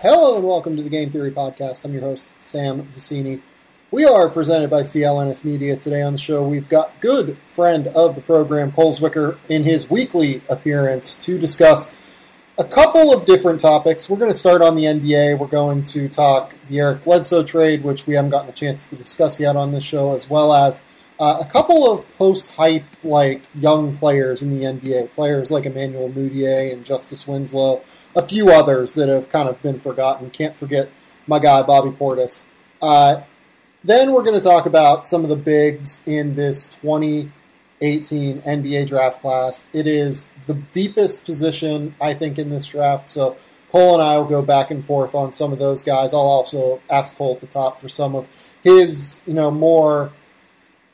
Hello and welcome to the Game Theory Podcast. I'm your host, Sam Vicini. We are presented by CLNS Media. Today on the show, we've got good friend of the program, Cole Zwicker, in his weekly appearance to discuss a couple of different topics. We're going to start on the NBA. We're going to talk the Eric Bledsoe trade, which we haven't gotten a chance to discuss yet on this show, as well as a couple of post-hype, young players in the NBA. Players like Emmanuel Mudiay and Justise Winslow. A few others that have kind of been forgotten. Can't forget my guy, Bobby Portis. Then we're going to talk about some of the bigs in this 2018 NBA draft class. It is the deepest position, I think, in this draft. So Cole and I will go back and forth on some of those guys. I'll also ask Cole at the top for some of his, more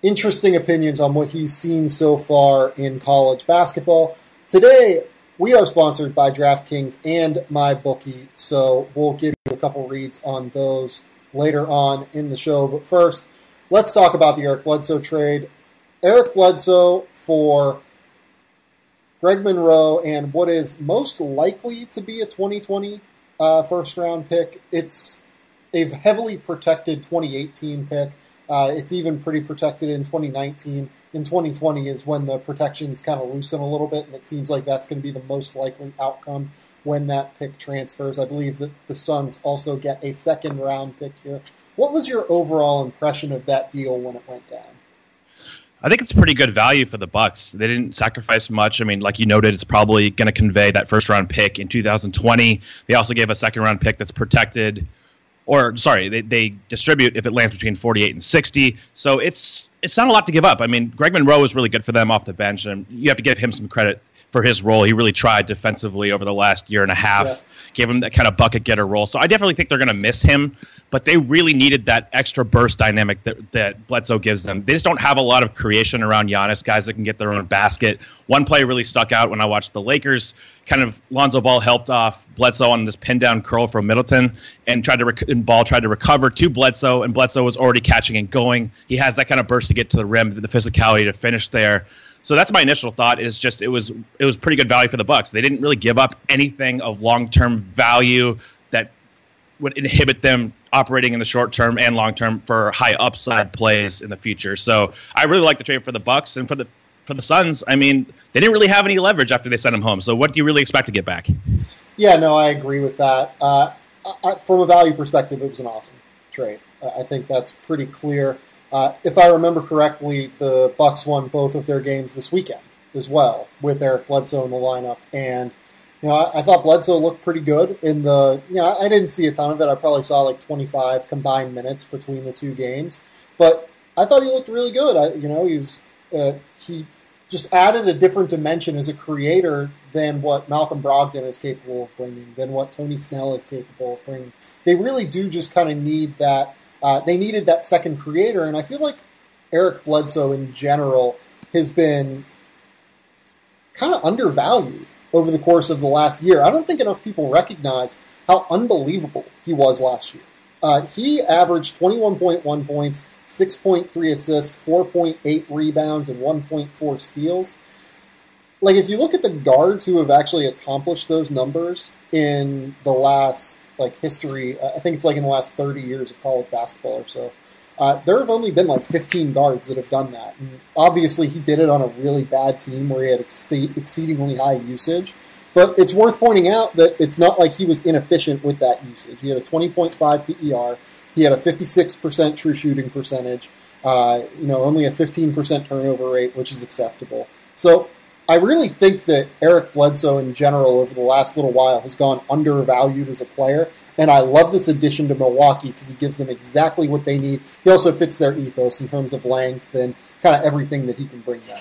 interesting opinions on what he's seen so far in college basketball. Today, we are sponsored by DraftKings and MyBookie, so we'll give you a couple reads on those later on in the show. But first, let's talk about the Eric Bledsoe trade. Eric Bledsoe for Greg Monroe and what is most likely to be a 2020 first-round pick. It's a heavily protected 2018 pick. It's even pretty protected in 2019. In 2020 is when the protections kind of loosen a little bit, and it seems like that's going to be the most likely outcome when that pick transfers. I believe that the Suns also get a second-round pick here. What was your overall impression of that deal when it went down? I think it's pretty good value for the Bucks. They didn't sacrifice much. I mean, like you noted, it's probably going to convey that first-round pick in 2020. They also gave a second-round pick that's protected. They distribute if it lands between 48 and 60. So it's not a lot to give up. I mean, Greg Monroe was really good for them off the bench, and you have to give him some credit for his role. He really tried defensively over the last year and a half, gave him that kind of bucket getter role. So I definitely think they're going to miss him, but they really needed that extra burst dynamic that Bledsoe gives them. They just don't have a lot of creation around Giannis, guys that can get their own basket. One play really stuck out when I watched the Lakers. Kind of Lonzo Ball helped off Bledsoe on this pin down curl from Middleton and tried to recover to Bledsoe, and Bledsoe was already catching and going. He has that kind of burst to get to the rim, the physicality to finish there. So that's my initial thought. Is just it was pretty good value for the Bucks. They didn't really give up anything of long-term value that would inhibit them operating in the short term and long term for high upside plays in the future. So I really like the trade for the Bucks, and for the Suns. I mean, they didn't really have any leverage after they sent him home. So what do you really expect to get back? Yeah, no, I agree with that. From a value perspective, it was an awesome trade. I think that's pretty clear. If I remember correctly, the Bucks won both of their games this weekend as well with Eric Bledsoe in the lineup. And, I thought Bledsoe looked pretty good in the, I didn't see a ton of it. I probably saw 25 combined minutes between the two games. But I thought he looked really good. He just added a different dimension as a creator than what Malcolm Brogdon is capable of bringing, than what Tony Snell is capable of bringing. They really do just kind of need that. They needed that second creator, and I feel like Eric Bledsoe in general has been kind of undervalued over the course of the last year. I don't think enough people recognize how unbelievable he was last year. He averaged 21.1 points, 6.3 assists, 4.8 rebounds, and 1.4 steals. If you look at the guards who have actually accomplished those numbers in the last history, I think it's in the last 30 years of college basketball or so. There have only been 15 guards that have done that. And obviously, he did it on a really bad team where he had exceedingly high usage. But it's worth pointing out that it's not like he was inefficient with that usage. He had a 20.5 PER. He had a 56% true shooting percentage. Only a 15% turnover rate, which is acceptable. So I really think that Eric Bledsoe in general over the last little while has gone undervalued as a player, and I love this addition to Milwaukee because he gives them exactly what they need. He also fits their ethos in terms of length and kind of everything that he can bring them.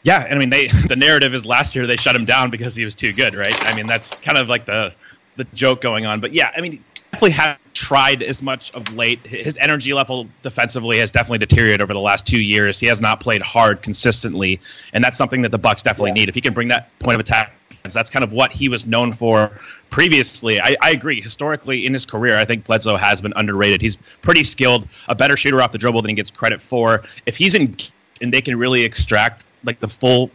Yeah, I mean, the narrative is last year they shut him down because he was too good, right? I mean, that's kind of the joke going on. But yeah, I mean, definitely haven't tried as much of late. His energy level defensively has definitely deteriorated over the last 2 years. He has not played hard consistently, and that's something that the Bucks definitely need. If he can bring that point of attack, that's kind of what he was known for previously. I agree. Historically, in his career, I think Bledsoe has been underrated. He's pretty skilled, a better shooter off the dribble than he gets credit for. If he's in, and they can really extract the full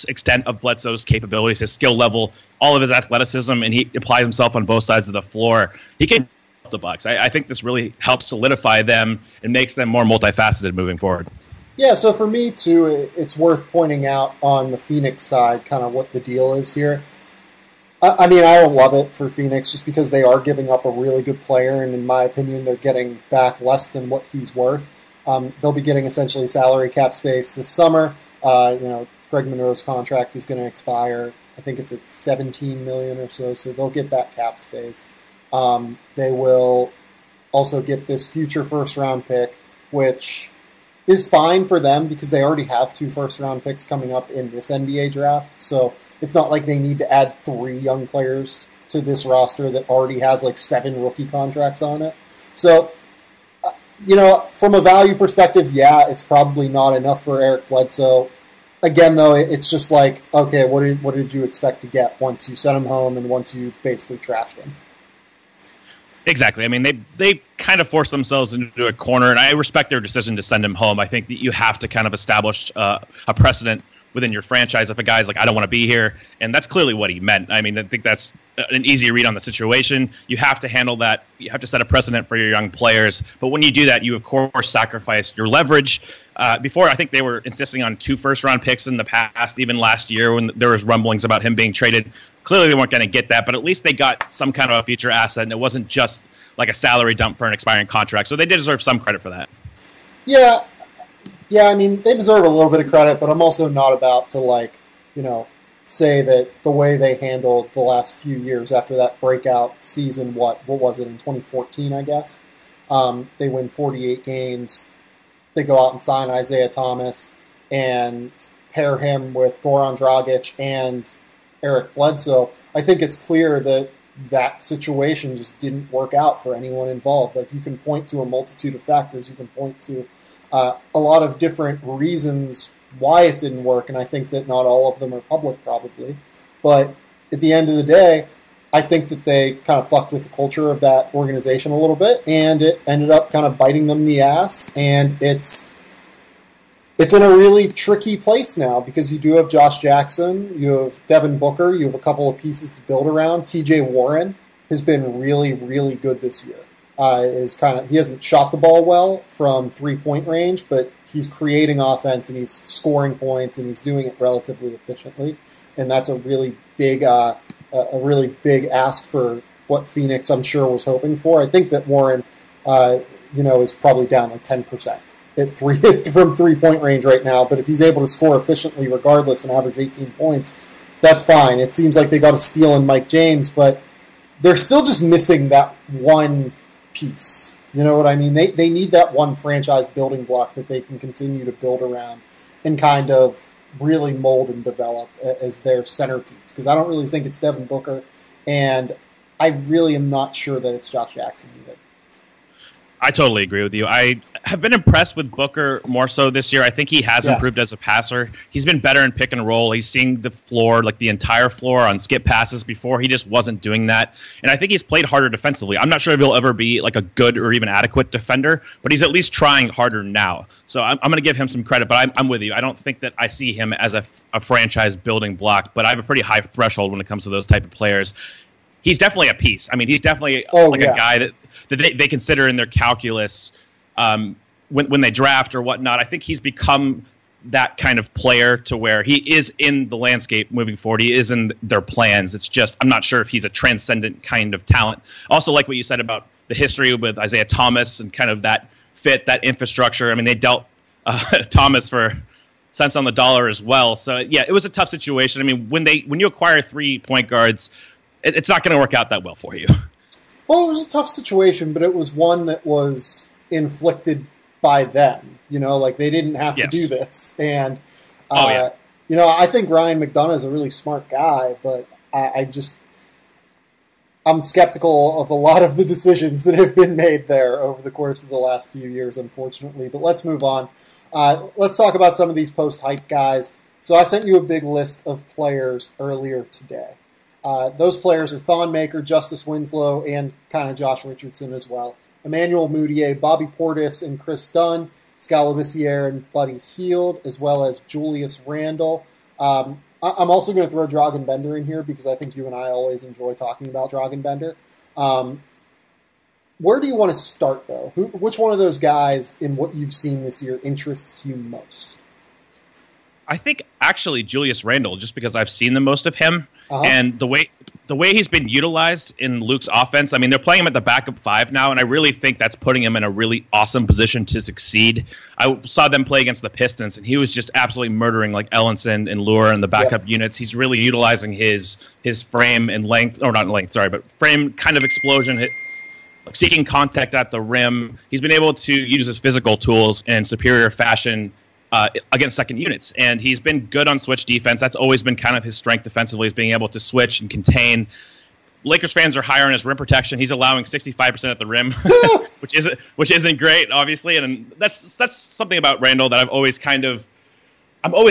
extent of Bledsoe's capabilities, his skill level, all of his athleticism, and he applies himself on both sides of the floor, he can help the Bucks. I think this really helps solidify them and makes them more multifaceted moving forward. Yeah, so for me, too, it's worth pointing out on the Phoenix side kind of what the deal is here. I mean, I don't love it for Phoenix just because they are giving up a really good player, and in my opinion, they're getting back less than what he's worth. They'll be getting essentially salary cap space this summer. Greg Monroe's contract is going to expire. I think it's at $17 million or so they'll get that cap space. They will also get this future first-round pick, which is fine for them because they already have 2 first-round picks coming up in this NBA draft. So it's not like they need to add 3 young players to this roster that already has like 7 rookie contracts on it. So, from a value perspective, yeah, it's probably not enough for Eric Bledsoe. Again, though, it's just like, okay, what did you expect to get once you sent him home and once you basically trashed him? Exactly. I mean, they kind of forced themselves into a corner, and I respect their decision to send him home. I think that you have to kind of establish a precedent within your franchise if a guy's like, I don't want to be here, and that's clearly what he meant. I mean, I think that's an easy read on the situation. You have to handle that. You have to set a precedent for your young players, but when you do that, you, of course, sacrifice your leverage. Before, I think they were insisting on 2 first-round picks in the past, even last year when there was rumblings about him being traded. Clearly, they weren't going to get that, but at least they got some kind of a future asset, and it wasn't just like a salary dump for an expiring contract. So they did deserve some credit for that. Yeah, I mean, they deserve a little bit of credit, but I'm also not about to, say that the way they handled the last few years after that breakout season, what was it, in 2014, I guess? They win 48 games. They go out and sign Isaiah Thomas and pair him with Goran Dragic and Eric Bledsoe. I think it's clear that situation just didn't work out for anyone involved. Like, you can point to a multitude of factors. You can point to a lot of different reasons why it didn't work, and I think that not all of them are public, probably. But at the end of the day, I think that they kind of fucked with the culture of that organization a little bit, and it ended up kind of biting them in the ass, and it's in a really tricky place now because you do have Josh Jackson, you have Devin Booker, you have a couple of pieces to build around. TJ Warren has been really, really good this year. He hasn't shot the ball well from 3-point range, but he's creating offense and he's scoring points and he's doing it relatively efficiently. And that's a really big ask for what Phoenix, I'm sure, was hoping for. I think that Warren, is probably down like 10% from 3-point range right now. But if he's able to score efficiently regardless and average 18 points, that's fine. It seems like they got a steal in Mike James, but they're still just missing that one piece. You know what I mean? They need that one franchise building block that they can continue to build around and kind of really mold and develop as their centerpiece. Because I don't really think it's Devin Booker, and I really am not sure that it's Josh Jackson either. I totally agree with you. I have been impressed with Booker more so this year. I think he has improved as a passer. He's been better in pick and roll. He's seeing the floor, like the entire floor on skip passes. Before, he just wasn't doing that. And I think he's played harder defensively. I'm not sure if he'll ever be like a good or even adequate defender, but he's at least trying harder now. So I'm going to give him some credit, but I'm with you. I don't think that I see him as a franchise building block, but I have a pretty high threshold when it comes to those type of players. He's definitely a piece. I mean, he's definitely a guy that they consider in their calculus when they draft or whatnot. I think he's become that kind of player to where he is in the landscape moving forward. He is in their plans. It's just I'm not sure if he's a transcendent kind of talent. Also, like what you said about the history with Isaiah Thomas and kind of that fit, that infrastructure. I mean, they dealt Thomas for cents on the dollar as well. So, yeah, it was a tough situation. I mean, when you acquire 3 point guards, it's not going to work out that well for you. Well, it was a tough situation, but it was one that was inflicted by them. They didn't have to do this. And, I think Ryan McDonough is a really smart guy, but I'm skeptical of a lot of the decisions that have been made there over the course of the last few years, unfortunately. But let's move on. Let's talk about some of these post-hype guys. So I sent you a big list of players earlier today. Those players are Thon Maker, Justise Winslow, and kind of Josh Richardson as well. Emmanuel Mudiay, Bobby Portis, and Kris Dunn, Skal Labissière and Buddy Hield, as well as Julius Randle. I'm also going to throw Dragan Bender in here because I think you and I always enjoy talking about Dragan Bender. Where do you want to start, though? Which one of those guys in what you've seen this year interests you most? I think actually Julius Randle, just because I've seen the most of him, and the way he's been utilized in Luke's offense. I mean, they're playing him at the backup 5 now, and I really think that's putting him in a really awesome position to succeed. I saw them play against the Pistons, and he was just absolutely murdering like Ellenson and Lure and the backup units. He's really utilizing his frame and length, or not length, sorry, but frame kind of explosion. Seeking contact at the rim. He's been able to use his physical tools in superior fashion against second units. And he's been good on switch defense. That's always been kind of his strength defensively, is being able to switch and contain. Lakers fans are higher on his rim protection. He's allowing 65% at the rim, which isn't great, obviously. And that's something about Randle that I'm always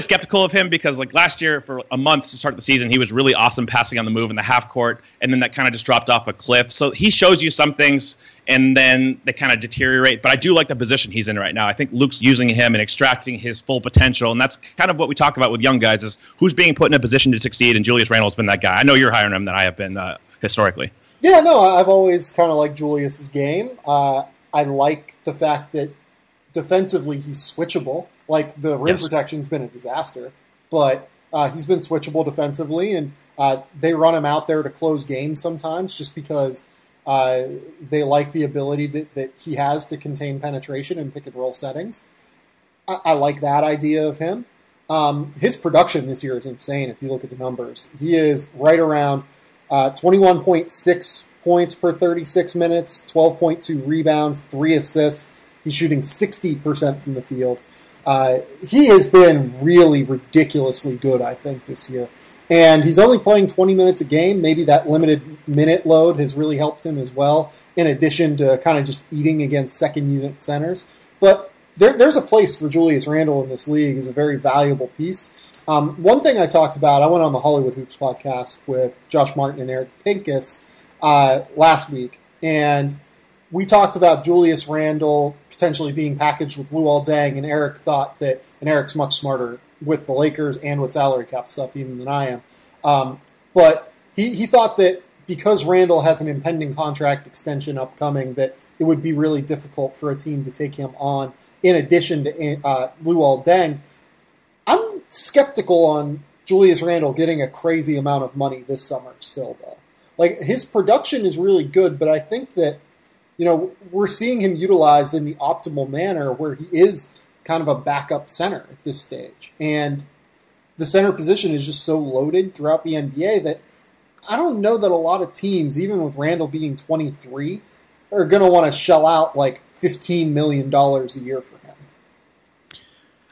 skeptical of him, because like last year for a month to start the season, he was really awesome passing on the move in the half court, and then that kind of just dropped off a cliff. So he shows you some things and then they kind of deteriorate. But I do like the position he's in right now. I think Luke's using him and extracting his full potential, and that's kind of what we talk about with young guys, is who's being put in a position to succeed, and Julius Randle's been that guy. I know you're higher on him than I have been historically. Yeah, no, I've always kind of liked Julius's game. I like the fact that defensively he's switchable. Like, the rim protection's been a disaster, but he's been switchable defensively, and they run him out there to close games sometimes just because they like the ability that he has to contain penetration in pick-and-roll settings. I like that idea of him. His production this year is insane if you look at the numbers. He is right around 21.6 points per 36 minutes, 12.2 rebounds, 3 assists. He's shooting 60% from the field. He has been really ridiculously good, I think, this year. And he's only playing 20 minutes a game. Maybe that limited minute load has really helped him as well, in addition to kind of just eating against second-unit centers. But there's a place for Julius Randle in this league. He's a very valuable piece. One thing I talked about, I went on the Hollywood Hoops podcast with Josh Martin and Eric Pincus last week, and we talked about Julius Randle potentially being packaged with Luol Deng, and Eric thought that, and Eric's much smarter with the Lakers and with salary cap stuff even than I am, but he thought that because Randle has an impending contract extension upcoming, that it would be really difficult for a team to take him on in addition to Luol Deng. I'm skeptical on Julius Randle getting a crazy amount of money this summer still, though. Like, his production is really good, but I think that, you know, we're seeing him utilized in the optimal manner where he is kind of a backup center at this stage. And the center position is just so loaded throughout the NBA that I don't know that a lot of teams, even with Randle being 23, are going to want to shell out like $15 million a year for him.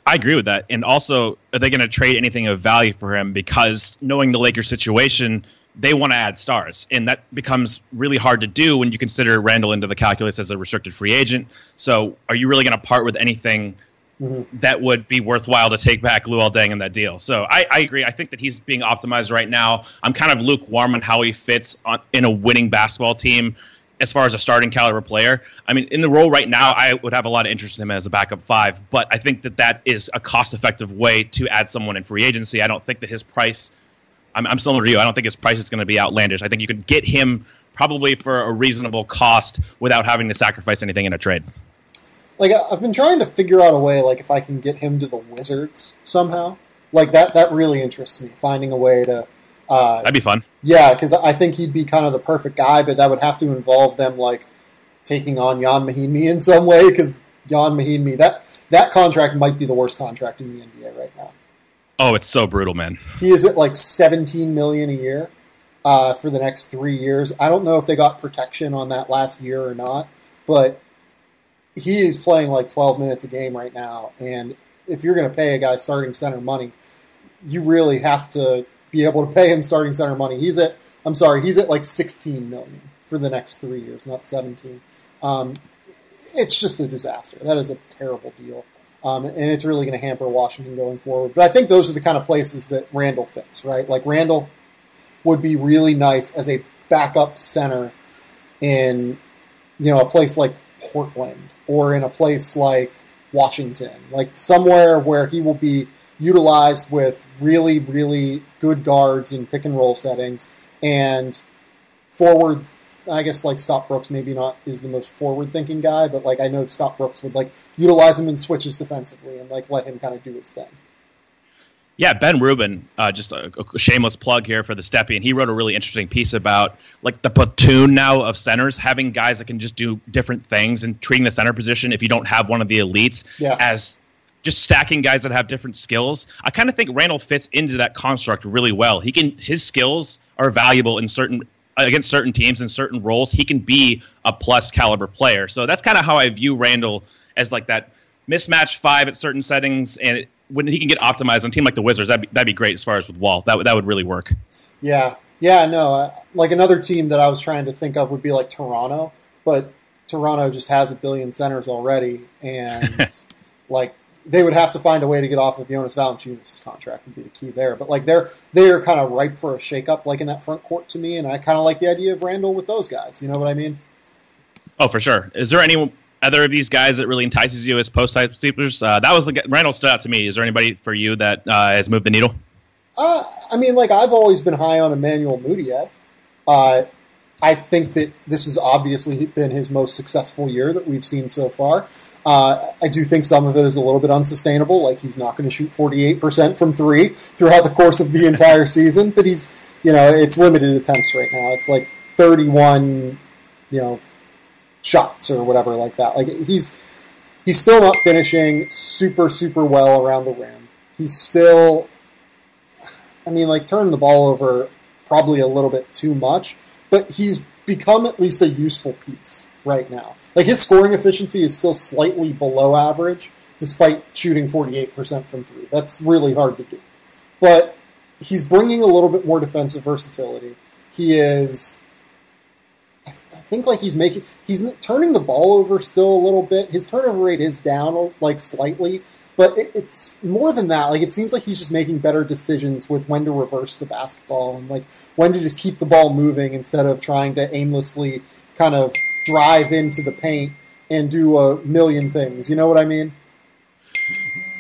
I agree with that. And also, are they going to trade anything of value for him? Because knowing the Lakers situation, they want to add stars, and that becomes really hard to do when you consider Randle into the calculus as a restricted free agent. So are you really going to part with anything that would be worthwhile to take back Luol Deng in that deal? So I agree. I think that he's being optimized right now. I'm kind of lukewarm on how he fits in a winning basketball team as far as a starting caliber player. I mean, in the role right now, I would have a lot of interest in him as a backup 5, but I think that is a cost-effective way to add someone in free agency. I don't think that his price... I'm similar to you. I don't think his price is going to be outlandish. I think you could get him probably for a reasonable cost without having to sacrifice anything in a trade. Like, I've been trying to figure out a way, like, if I can get him to the Wizards somehow. Like, that really interests me, finding a way to... That'd be fun. Yeah, because I think he'd be kind of the perfect guy, but that would have to involve them, like, taking on Jan Mahinmi in some way, because Jan Mahinmi, that contract might be the worst contract in the NBA right now. Oh, it's so brutal, man. He is at like $17 million a year for the next 3 years. I don't know if they got protection on that last year or not, but he is playing like 12 minutes a game right now. And if you're going to pay a guy starting center money, you really have to be able to pay him starting center money. He's at like $16 million for the next 3 years, not 17. It's just a disaster. That is a terrible deal. And it's really going to hamper Washington going forward. But I think those are the kind of places that Randle fits, right? Like, Randle would be really nice as a backup center in, you know, a place like Portland or in a place like Washington, like somewhere where he will be utilized with really, really good guards in pick and roll settings, and forward, I guess like Scott Brooks maybe not is the most forward thinking guy, but like I know Scott Brooks would like utilize him in switches defensively and like let him kind of do his thing. Yeah, Ben Rubin, just a shameless plug here for the Steppy, and he wrote a really interesting piece about like the platoon now of centers, having guys that can just do different things and treating the center position if you don't have one of the elites as just stacking guys that have different skills. I kind of think Randle fits into that construct really well. His skills are valuable in against certain teams in certain roles. He can be a plus caliber player. So that's kind of how I view Randle, as like that mismatch 5 at certain settings, and when he can get optimized on a team like the Wizards, that'd be great as far as with Wall. That would really work. Yeah, no. Like another team that I was trying to think of would be like Toronto, but Toronto just has a billion centers already, and like they would have to find a way to get off of Jonas Valanciunas' contract would be the key there. But like they're kind of ripe for a shakeup, like in that front court to me, and I kind of like the idea of Randle with those guys. You know what I mean? Oh, for sure. Is there any other of these guys that really entices you as post-side sweepers? That was Randle stood out to me. Is there anybody for you that has moved the needle? I mean, like I've always been high on Emmanuel Mudiay. I think that this has obviously been his most successful year that we've seen so far. I do think some of it is a little bit unsustainable. Like he's not going to shoot 48% from 3 throughout the course of the entire season, but he's, it's limited attempts right now. It's like 31, shots or whatever like that. Like he's still not finishing super, super well around the rim. He's still, turning the ball over probably a little bit too much, but he's become at least a useful piece right now. Like his scoring efficiency is still slightly below average despite shooting 48% from 3. That's really hard to do. But he's bringing a little bit more defensive versatility. I think like he's turning the ball over still a little bit. His turnover rate is down like slightly, but it's more than that. Like it seems like he's just making better decisions with when to reverse the basketball and like when to just keep the ball moving instead of trying to aimlessly kind of drive into the paint and do a million things. You know what I mean?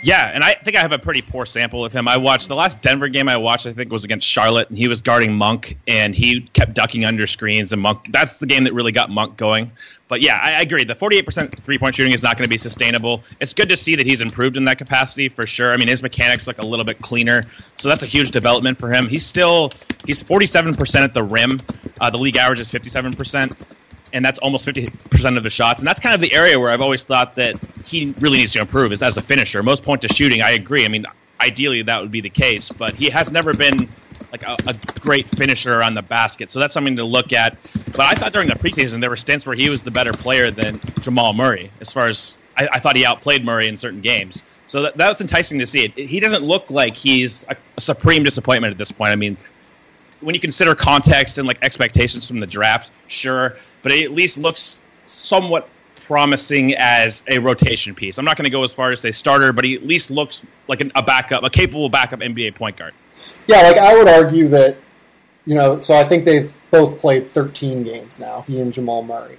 Yeah, and I think I have a pretty poor sample of him. I watched the last Denver game I watched, I think was against Charlotte, and he was guarding Monk, and he kept ducking under screens, and Monk, that's the game that really got Monk going. But yeah, I agree. The 48% three-point shooting is not going to be sustainable. It's good to see that he's improved in that capacity for sure. I mean, his mechanics look a little bit cleaner, so that's a huge development for him. He's 47% at the rim. The league average is 57%. And that's almost 50% of the shots. And that's kind of the area where I've always thought that he really needs to improve is as a finisher. Most point to shooting, I agree. I mean, ideally that would be the case. But he has never been like a great finisher on the basket. So that's something to look at. But I thought during the preseason there were stints where he was the better player than Jamal Murray. As far as I thought he outplayed Murray in certain games. So that's enticing to see. He doesn't look like he's a supreme disappointment at this point. I mean, when you consider context and like expectations from the draft, sure, but it at least looks somewhat promising as a rotation piece. I'm not going to go as far as say starter, but he at least looks like a capable backup NBA point guard. Yeah, like I would argue that, so I think they've both played 13 games now, he and Jamal Murray.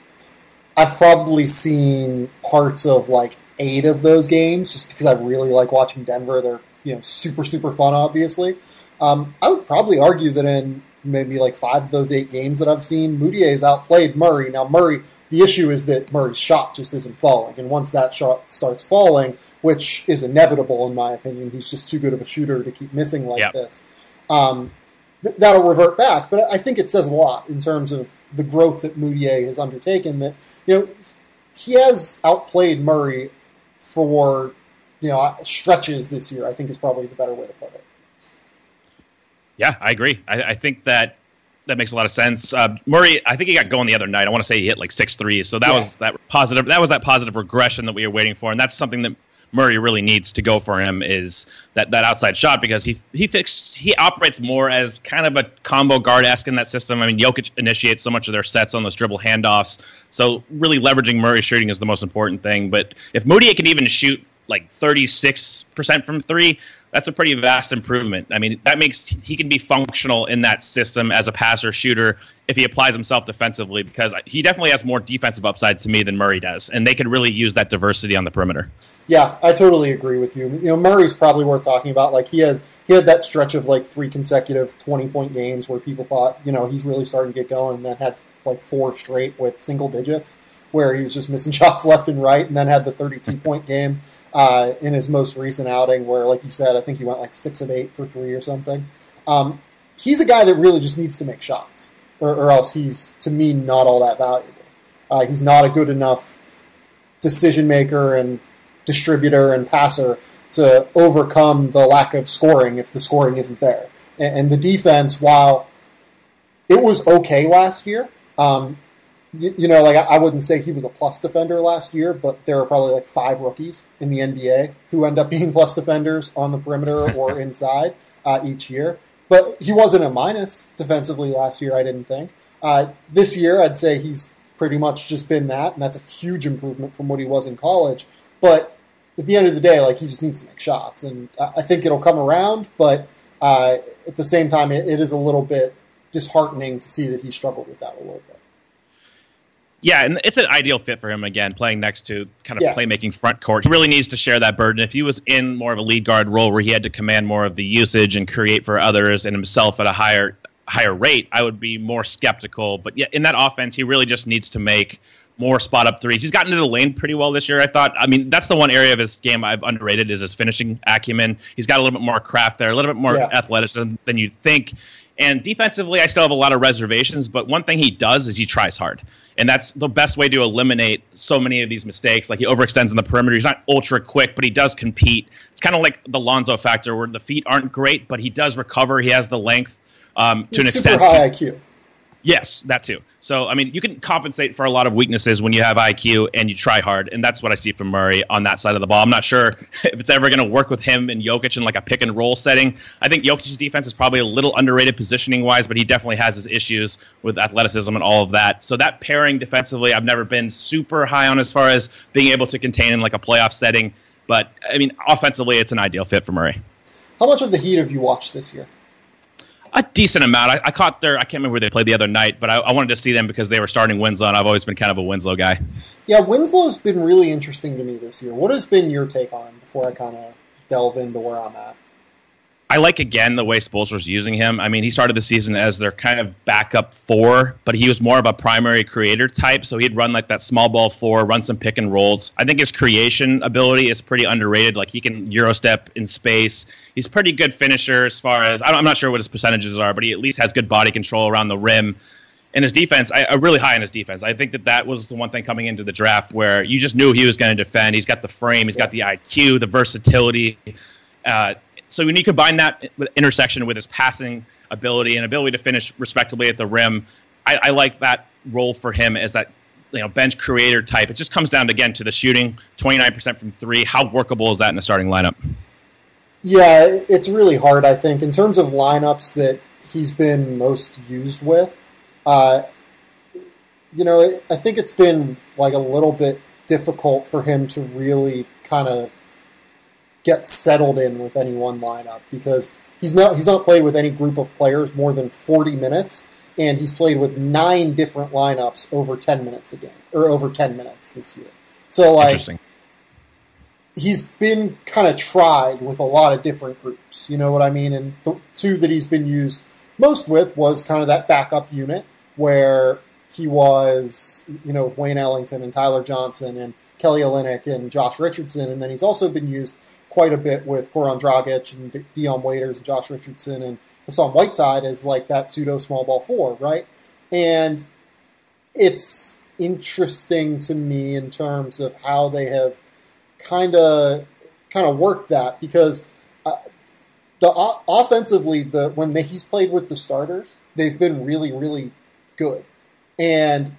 I've probably seen parts of like 8 of those games just because I really like watching Denver. They're, super, super fun, obviously. I would probably argue that in maybe like 5 of those 8 games that I've seen, Mudiay has outplayed Murray. Now, Murray, the issue is that Murray's shot just isn't falling. And once that shot starts falling, which is inevitable in my opinion, he's just too good of a shooter to keep missing like this. That'll revert back. But I think it says a lot in terms of the growth that Mudiay has undertaken that, he has outplayed Murray for, stretches this year, I think is probably the better way to put it. Yeah, I agree. I think that makes a lot of sense. Murray, I think he got going the other night. I want to say he hit like 6 threes. So that was that positive. That was that positive regression that we were waiting for, and that's something that Murray really needs to go for him is that outside shot because he operates more as kind of a combo guard-esque in that system. I mean, Jokic initiates so much of their sets on those dribble handoffs. So really leveraging Murray's shooting is the most important thing. But if Mudiay can even shoot like 36% from three. That's a pretty vast improvement. I mean, that makes he can be functional in that system as a passer shooter if he applies himself defensively, because he definitely has more defensive upside to me than Murray does, and they could really use that diversity on the perimeter. Yeah, I totally agree with you. You know, Murray's probably worth talking about. Like he had that stretch of like 3 consecutive 20-point games where people thought, you know, he's really starting to get going, and then had like 4 straight with single digits where he was just missing shots left and right, and then had the 32-point game in his most recent outing where, like you said, I think he went like 6 of 8 for 3 or something. He's a guy that really just needs to make shots, or else he's, to me, not all that valuable. He's not a good enough decision maker and distributor and passer to overcome the lack of scoring if the scoring isn't there. And the defense, while it was okay last year, you know, like I wouldn't say he was a plus defender last year, but there are probably like 5 rookies in the NBA who end up being plus defenders on the perimeter or inside each year. But he wasn't a minus defensively last year, I didn't think. This year, I'd say he's pretty much just been that, and that's a huge improvement from what he was in college. But at the end of the day, like he just needs to make shots, and I think it'll come around. But at the same time, it is a little bit disheartening to see that he struggled with that a little bit. Yeah, and it's an ideal fit for him, again, playing next to kind of playmaking front court. He really needs to share that burden. If he was in more of a lead guard role where he had to command more of the usage and create for others and himself at a higher rate, I would be more skeptical. But yeah, in that offense, he really just needs to make more spot-up threes. He's gotten into the lane pretty well this year, I thought. I mean, that's the one area of his game I've underrated is his finishing acumen. He's got a little bit more craft there, a little bit more athleticism than you'd think. And defensively, I still have a lot of reservations, but one thing he does is he tries hard. And that's the best way to eliminate so many of these mistakes. Like he overextends on the perimeter. He's not ultra quick, but he does compete. It's kind of like the Lonzo factor where the feet aren't great, but he does recover. He has the length to an extent. Super high IQ. Yes, that too. So, I mean, you can compensate for a lot of weaknesses when you have IQ and you try hard, and that's what I see from Murray on that side of the ball. I'm not sure if it's ever going to work with him and Jokic in like a pick-and-roll setting. I think Jokic's defense is probably a little underrated positioning-wise, but he definitely has his issues with athleticism and all of that. So that pairing defensively, I've never been super high on as far as being able to contain in like a playoff setting. But, I mean, offensively, it's an ideal fit for Murray. How much of the Heat have you watched this year? A decent amount. I caught I can't remember where they played the other night, but I wanted to see them because they were starting Winslow, and I've always been kind of a Winslow guy. Yeah, Winslow's been really interesting to me this year. What has been your take on him before I kind of delve into where I'm at? I like, again, the way Spoelstra's using him. I mean, he started the season as their kind of backup 4, but he was more of a primary creator type, so he'd run like that small ball 4, run some pick and rolls. I think his creation ability is pretty underrated. Like, he can Eurostep in space. He's a pretty good finisher as far as, I'm not sure what his percentages are, but he at least has good body control around the rim. And his defense, I'm really high on his defense. I think that was the one thing coming into the draft where you just knew he was going to defend. He's got the frame, he's got the IQ, the versatility. So when you combine that intersection with his passing ability and ability to finish respectably at the rim, I like that role for him as that bench creator type. It just comes down again to the shooting, 29% from 3. How workable is that in a starting lineup? Yeah, it's really hard, I think. In terms of lineups that he's been most used with, I think it's been like a little bit difficult for him to really kind of get settled in with any one lineup because he's not played with any group of players more than 40 minutes, and he's played with 9 different lineups over 10 minutes a game, or over 10 minutes this year. So, like, he's been kind of tried with a lot of different groups, you know what I mean? And the 2 that he's been used most with was kind of that backup unit where he was, with Wayne Ellington and Tyler Johnson and Kelly Olynyk and Josh Richardson, and then he's also been used quite a bit with Goran Dragic and Dion Waiters and Josh Richardson and Hassan Whiteside as like that pseudo small ball 4, right? And it's interesting to me in terms of how they have kind of worked that because offensively when he's played with the starters, they've been really, really good. And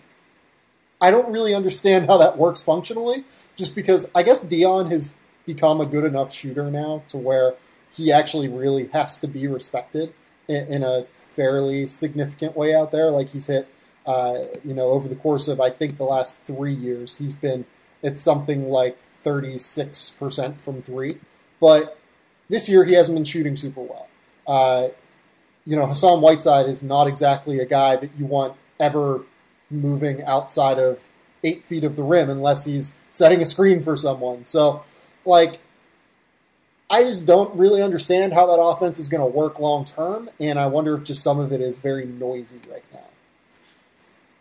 I don't really understand how that works functionally, just because I guess Dion has become a good enough shooter now to where he actually really has to be respected in a fairly significant way out there. Like he's hit, over the course of, I think, the last 3 years, it's something like 36% from three. But this year he hasn't been shooting super well. Hassan Whiteside is not exactly a guy that you want ever moving outside of 8 feet of the rim unless he's setting a screen for someone. So, I just don't really understand how that offense is going to work long term, and I wonder if just some of it is very noisy right now.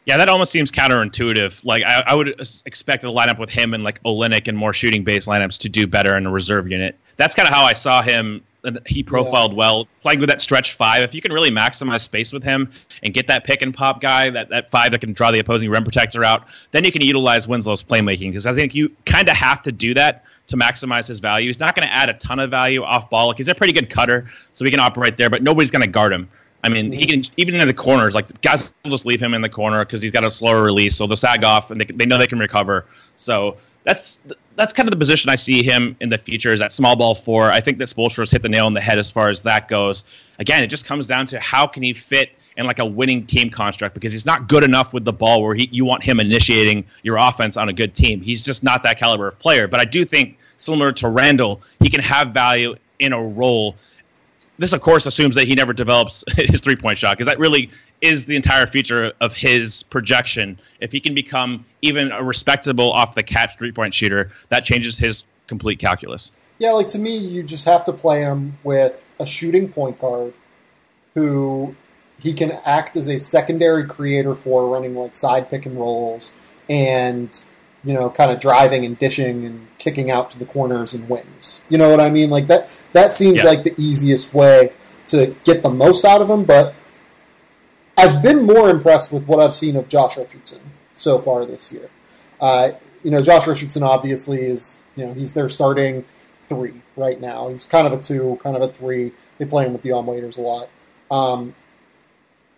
Yeah, that almost seems counterintuitive. I would expect a lineup with him and Olynyk and more shooting-based lineups to do better in a reserve unit. That's kind of how I saw him. He profiled well, playing with that stretch five. If you can really maximize space with him and get that pick and pop guy, that five that can draw the opposing rim protector out, then you can utilize Winslow's playmaking, because I think you kind of have to do that to maximize his value. He's not going to add a ton of value off ball. He's a pretty good cutter, so he can operate there, but nobody's going to guard him. I mean, he can, even in the corners, guys will just leave him in the corner because he's got a slower release, so they'll sag off and they know they can recover. So that's kind of the position I see him in the future, is that small ball four. I think that Spoelstra's hit the nail on the head as far as that goes. Again, it just comes down to how can he fit in a winning team construct, because he's not good enough with the ball where you want him initiating your offense on a good team. He's just not that caliber of player. But I do think, similar to Randle, he can have value in a role. This, of course, assumes that he never develops his three-point shot, because that really is the entire feature of his projection. If he can become even a respectable off-the-catch three-point shooter, that changes his complete calculus. Yeah, to me, you just have to play him with a shooting point guard who he can act as a secondary creator for, running side pick and rolls and, kind of driving and dishing and kicking out to the corners and wings. You know what I mean? That seems like the easiest way to get the most out of him, but I've been more impressed with what I've seen of Josh Richardson so far this year. Josh Richardson obviously is, he's their starting three right now. He's kind of a two, kind of a three. They play him with the waiters a lot.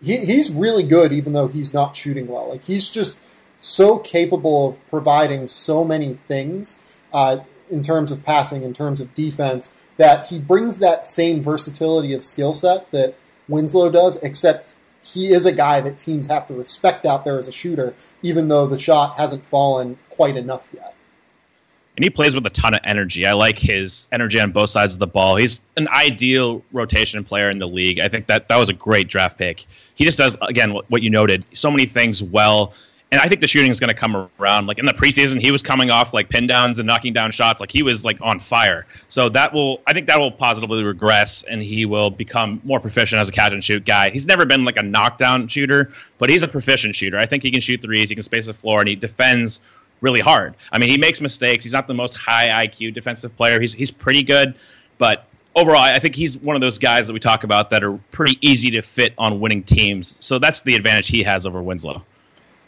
He's really good, even though he's not shooting well. He's just so capable of providing so many things in terms of passing, in terms of defense, that he brings that same versatility of skill set that Winslow does, except he is a guy that teams have to respect out there as a shooter, even though the shot hasn't fallen quite enough yet. And he plays with a ton of energy. I like his energy on both sides of the ball. He's an ideal rotation player in the league. I think that was a great draft pick. He just does, again, what you noted, so many things well. And I think the shooting is going to come around. In the preseason, he was coming off pin downs and knocking down shots. He was on fire. So I think that will positively regress, and he will become more proficient as a catch and shoot guy. He's never been a knockdown shooter, but he's a proficient shooter. I think he can shoot threes, he can space the floor, and he defends really hard. I mean, he makes mistakes. He's not the most high IQ defensive player. He's pretty good, but overall, I think he's one of those guys that we talk about that are pretty easy to fit on winning teams. So that's the advantage he has over Winslow.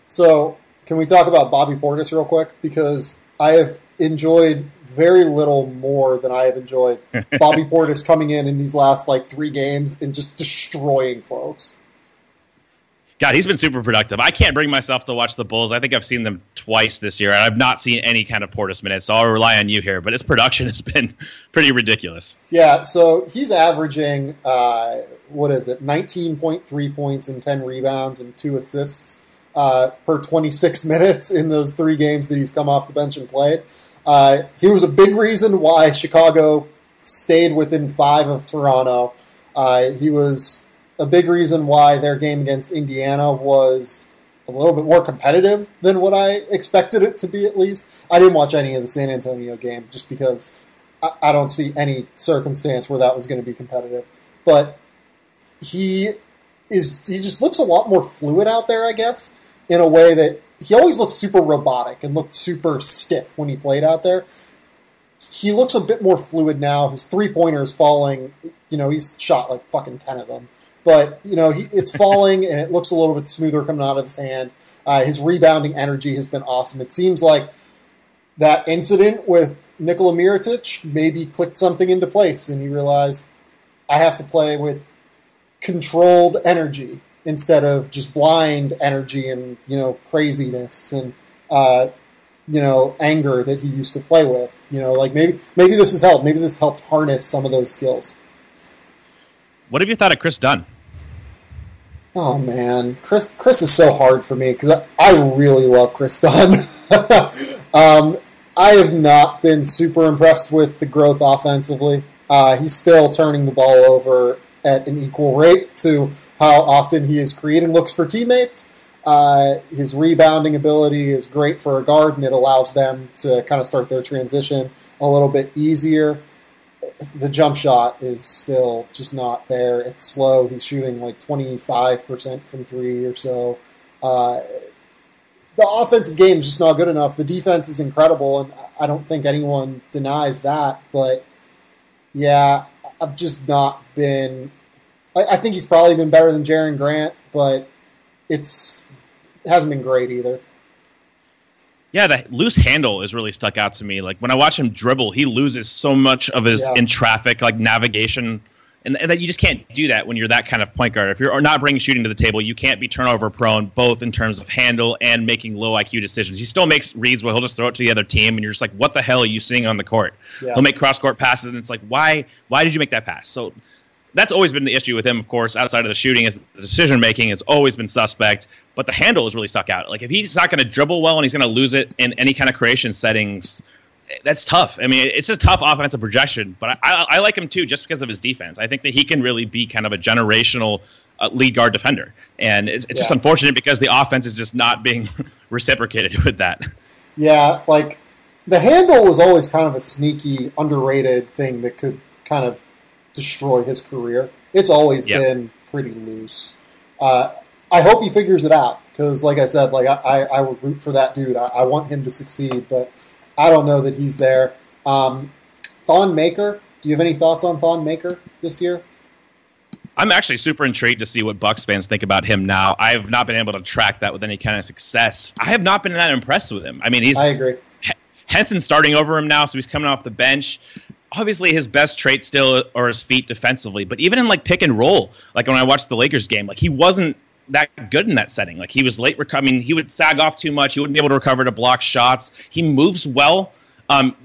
So can we talk about Bobby Portis real quick? Because I have enjoyed very little more than I have enjoyed Bobby Portis coming in these last 3 games and just destroying folks. God, he's been super productive. I can't bring myself to watch the Bulls. I think I've seen them twice this year, and I've not seen any kind of Portis minutes, so I'll rely on you here. But his production has been pretty ridiculous. Yeah, so he's averaging, 19.3 points and 10 rebounds and 2 assists per 26 minutes in those 3 games that he's come off the bench and played. He was a big reason why Chicago stayed within 5 of Toronto. He was a big reason why their game against Indiana was a little bit more competitive than what I expected it to be, at least. I didn't watch any of the San Antonio game just because I don't see any circumstance where that was going to be competitive. But he just looks a lot more fluid out there, I guess, in a way that he always looked super robotic and looked super stiff when he played out there. He looks a bit more fluid now. His three-pointer is falling. He's shot fucking 10 of them. But, it's falling, and it looks a little bit smoother coming out of his hand. His rebounding energy has been awesome. It seems like that incident with Nikola Mirotic maybe clicked something into place, and he realized, I have to play with controlled energy instead of just blind energy and, craziness and, anger that he used to play with. Maybe this has helped. Maybe this helped harness some of those skills. What have you thought of Kris Dunn? Oh, man. Kris is so hard for me because I really love Kris Dunn. I have not been super impressed with the growth offensively. He's still turning the ball over at an equal rate to how often he is creating looks for teammates. His rebounding ability is great for a guard, and it allows them to kind of start their transition a little bit easier. The jump shot is still just not there. It's slow. He's shooting like 25% from three or so. The offensive game is just not good enough. The defense is incredible, and I don't think anyone denies that. But, yeah, I've just not been... I think he's probably been better than Jaren Grant, but it hasn't been great either. Yeah, the loose handle is really stuck out to me. Like, when I watch him dribble, he loses so much of his in traffic, like, navigation. And that you just can't do that when you're that kind of point guard. If you're not bringing shooting to the table, you can't be turnover prone, both in terms of handle and making low IQ decisions. He still makes reads where he'll just throw it to the other team, and you're just like, what the hell are you seeing on the court? Yeah. He'll make cross-court passes, and it's like, why did you make that pass? So that's always been the issue with him, of course, outside of the shooting, is the decision-making has always been suspect, but the handle has really stuck out. Like, if he's not going to dribble well and he's going to lose it in any kind of creation settings, that's tough. I mean, it's a tough offensive projection, but I like him too just because of his defense. I think that he can really be kind of a generational lead guard defender, and it's just unfortunate because the offense is just not being reciprocated with that. Yeah, like the handle was always kind of a sneaky, underrated thing that could kind of destroy his career. It's always been pretty loose. I hope he figures it out because, like I said, like I would root for that dude. I want him to succeed, but I don't know that he's there. Thon Maker, do you have any thoughts on Thon Maker this year? I'm actually super intrigued to see what Bucks fans think about him now. I have not been able to track that with any kind of success. I have not been that impressed with him. I mean, I agree. Henson's starting over him now, so he's coming off the bench. Obviously, his best trait still are his feet defensively, but even in like pick and roll, like when I watched the Lakers game, like he wasn't that good in that setting. Like he was late recovering. He would sag off too much. He wouldn't be able to recover to block shots. He moves well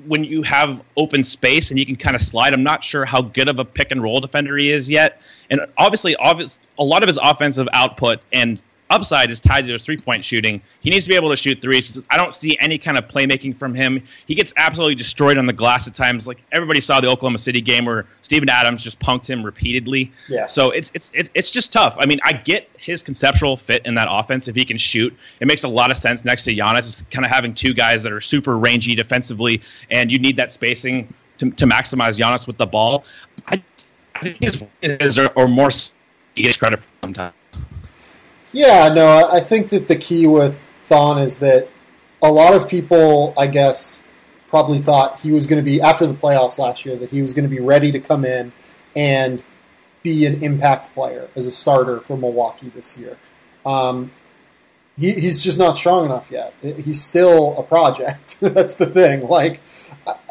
when you have open space and you can kind of slide. I'm not sure how good of a pick and roll defender he is yet. And obviously, a lot of his offensive output and upside is tied to his three-point shooting. He needs to be able to shoot threes. I don't see any kind of playmaking from him. He gets absolutely destroyed on the glass at times. Like everybody saw the Oklahoma City game where Steven Adams just punked him repeatedly. Yeah. So it's just tough. I mean, I get his conceptual fit in that offense if he can shoot. It makes a lot of sense next to Giannis. It's kind of having two guys that are super rangy defensively, and you need that spacing to maximize Giannis with the ball. I think his or more he gets credit for sometimes. Yeah, no, I think that the key with Thon is that a lot of people, I guess, probably thought he was going to be, after the playoffs last year, that he was going to be ready to come in and be an impact player as a starter for Milwaukee this year. He's just not strong enough yet. He's still a project. That's the thing. Like,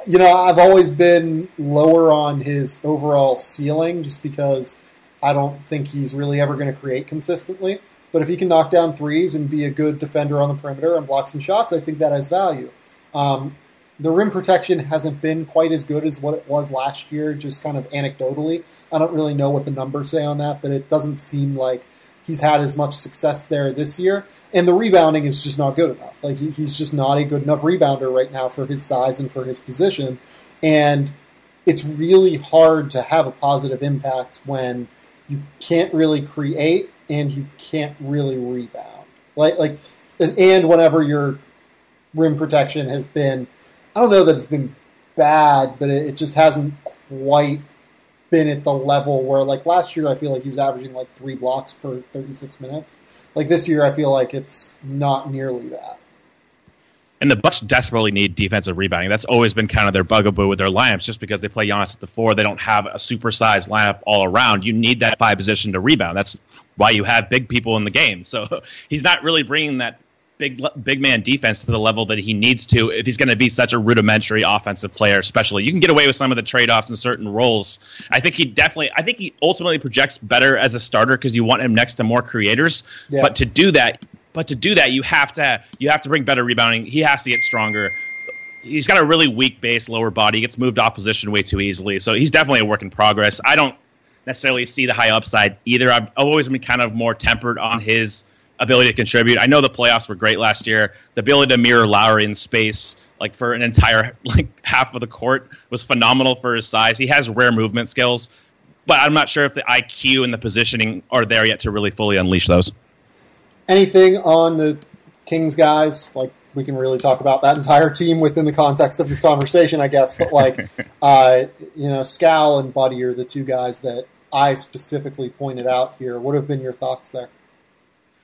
you know, I've always been lower on his overall ceiling just because I don't think he's really ever going to create consistently. But if he can knock down threes and be a good defender on the perimeter and block some shots, I think that has value. The rim protection hasn't been quite as good as what it was last year, just kind of anecdotally. I don't really know what the numbers say on that, but it doesn't seem like he's had as much success there this year. And the rebounding is just not good enough. Like he's just not a good enough rebounder right now for his size and for his position. And it's really hard to have a positive impact when you can't really create and you can't really rebound. And whenever your rim protection has been, I don't know that it's been bad, but it just hasn't quite been at the level where, like last year, I feel like he was averaging like 3 blocks per 36 minutes. Like this year, I feel like it's not nearly that. And the Bucks desperately need defensive rebounding. That's always been kind of their bugaboo with their lineups, just because they play Giannis at the 4. They don't have a supersized lineup all around. You need that 5 position to rebound. That's why you have big people in the game. So he's not really bringing that big man defense to the level that he needs to if he's going to be such a rudimentary offensive player, especially. You can get away with some of the trade-offs in certain roles. I think he ultimately projects better as a starter because you want him next to more creators. Yeah. But to do that, you have to bring better rebounding. He has to get stronger. He's got a really weak base, lower body. He gets moved off position way too easily. So he's definitely a work in progress. I don't necessarily see the high upside either. I've always been kind of more tempered on his ability to contribute. I know the playoffs were great last year. The ability to mirror Lowry in space like for an entire like half of the court, was phenomenal for his size. He has rare movement skills, but I'm not sure if the IQ and the positioning are there yet to really fully unleash those. Anything on the Kings guys? Like, we can really talk about that entire team within the context of this conversation, I guess. But like, Scal and Buddy are the two guys that I specifically pointed out here. What have been your thoughts there?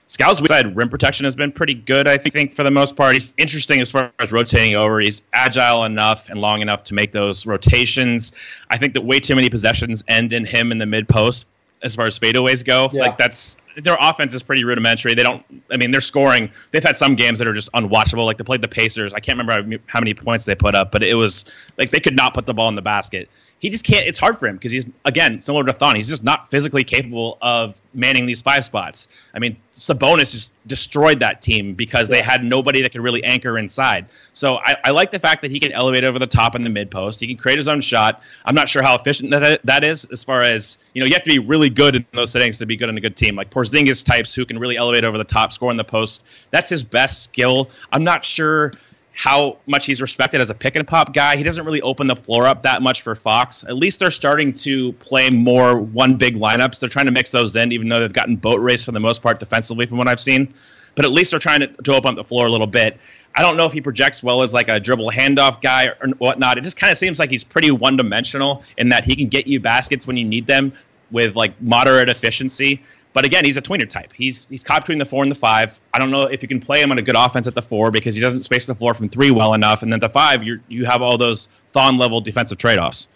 Scal's side rim protection has been pretty good, I think, for the most part. He's interesting as far as rotating over. He's agile enough and long enough to make those rotations. I think that way too many possessions end in him in the mid-post as far as fadeaways go. Yeah. Like, their offense is pretty rudimentary. They're scoring. They've had some games that are just unwatchable. Like, they played the Pacers. I can't remember how many points they put up, but it was like they could not put the ball in the basket. He just can't. It's hard for him because he's, again, similar to Thon, he's just not physically capable of manning these 5 spots. I mean, Sabonis just destroyed that team because they had nobody that could really anchor inside. So I like the fact that he can elevate over the top in the mid post. He can create his own shot. I'm not sure how efficient that is as far as, you have to be really good in those settings to be good in a good team. Like Porzingis types who can really elevate over the top, score in the post. That's his best skill. I'm not sure how much he's respected as a pick and pop guy. He doesn't really open the floor up that much for Fox. At least they're starting to play more one big lineups. They're trying to mix those in, even though they've gotten boat race for the most part defensively from what I've seen. But at least they're trying to open up the floor a little bit. I don't know if he projects well as like a dribble handoff guy or whatnot. It just kind of seems like he's pretty one-dimensional in that he can get you baskets when you need them with like moderate efficiency. But again, he's a tweener type. He's caught between the 4 and the 5. I don't know if you can play him on a good offense at the 4 because he doesn't space the floor from 3 well enough. And then the 5, you have all those Thon-level defensive trade-offs.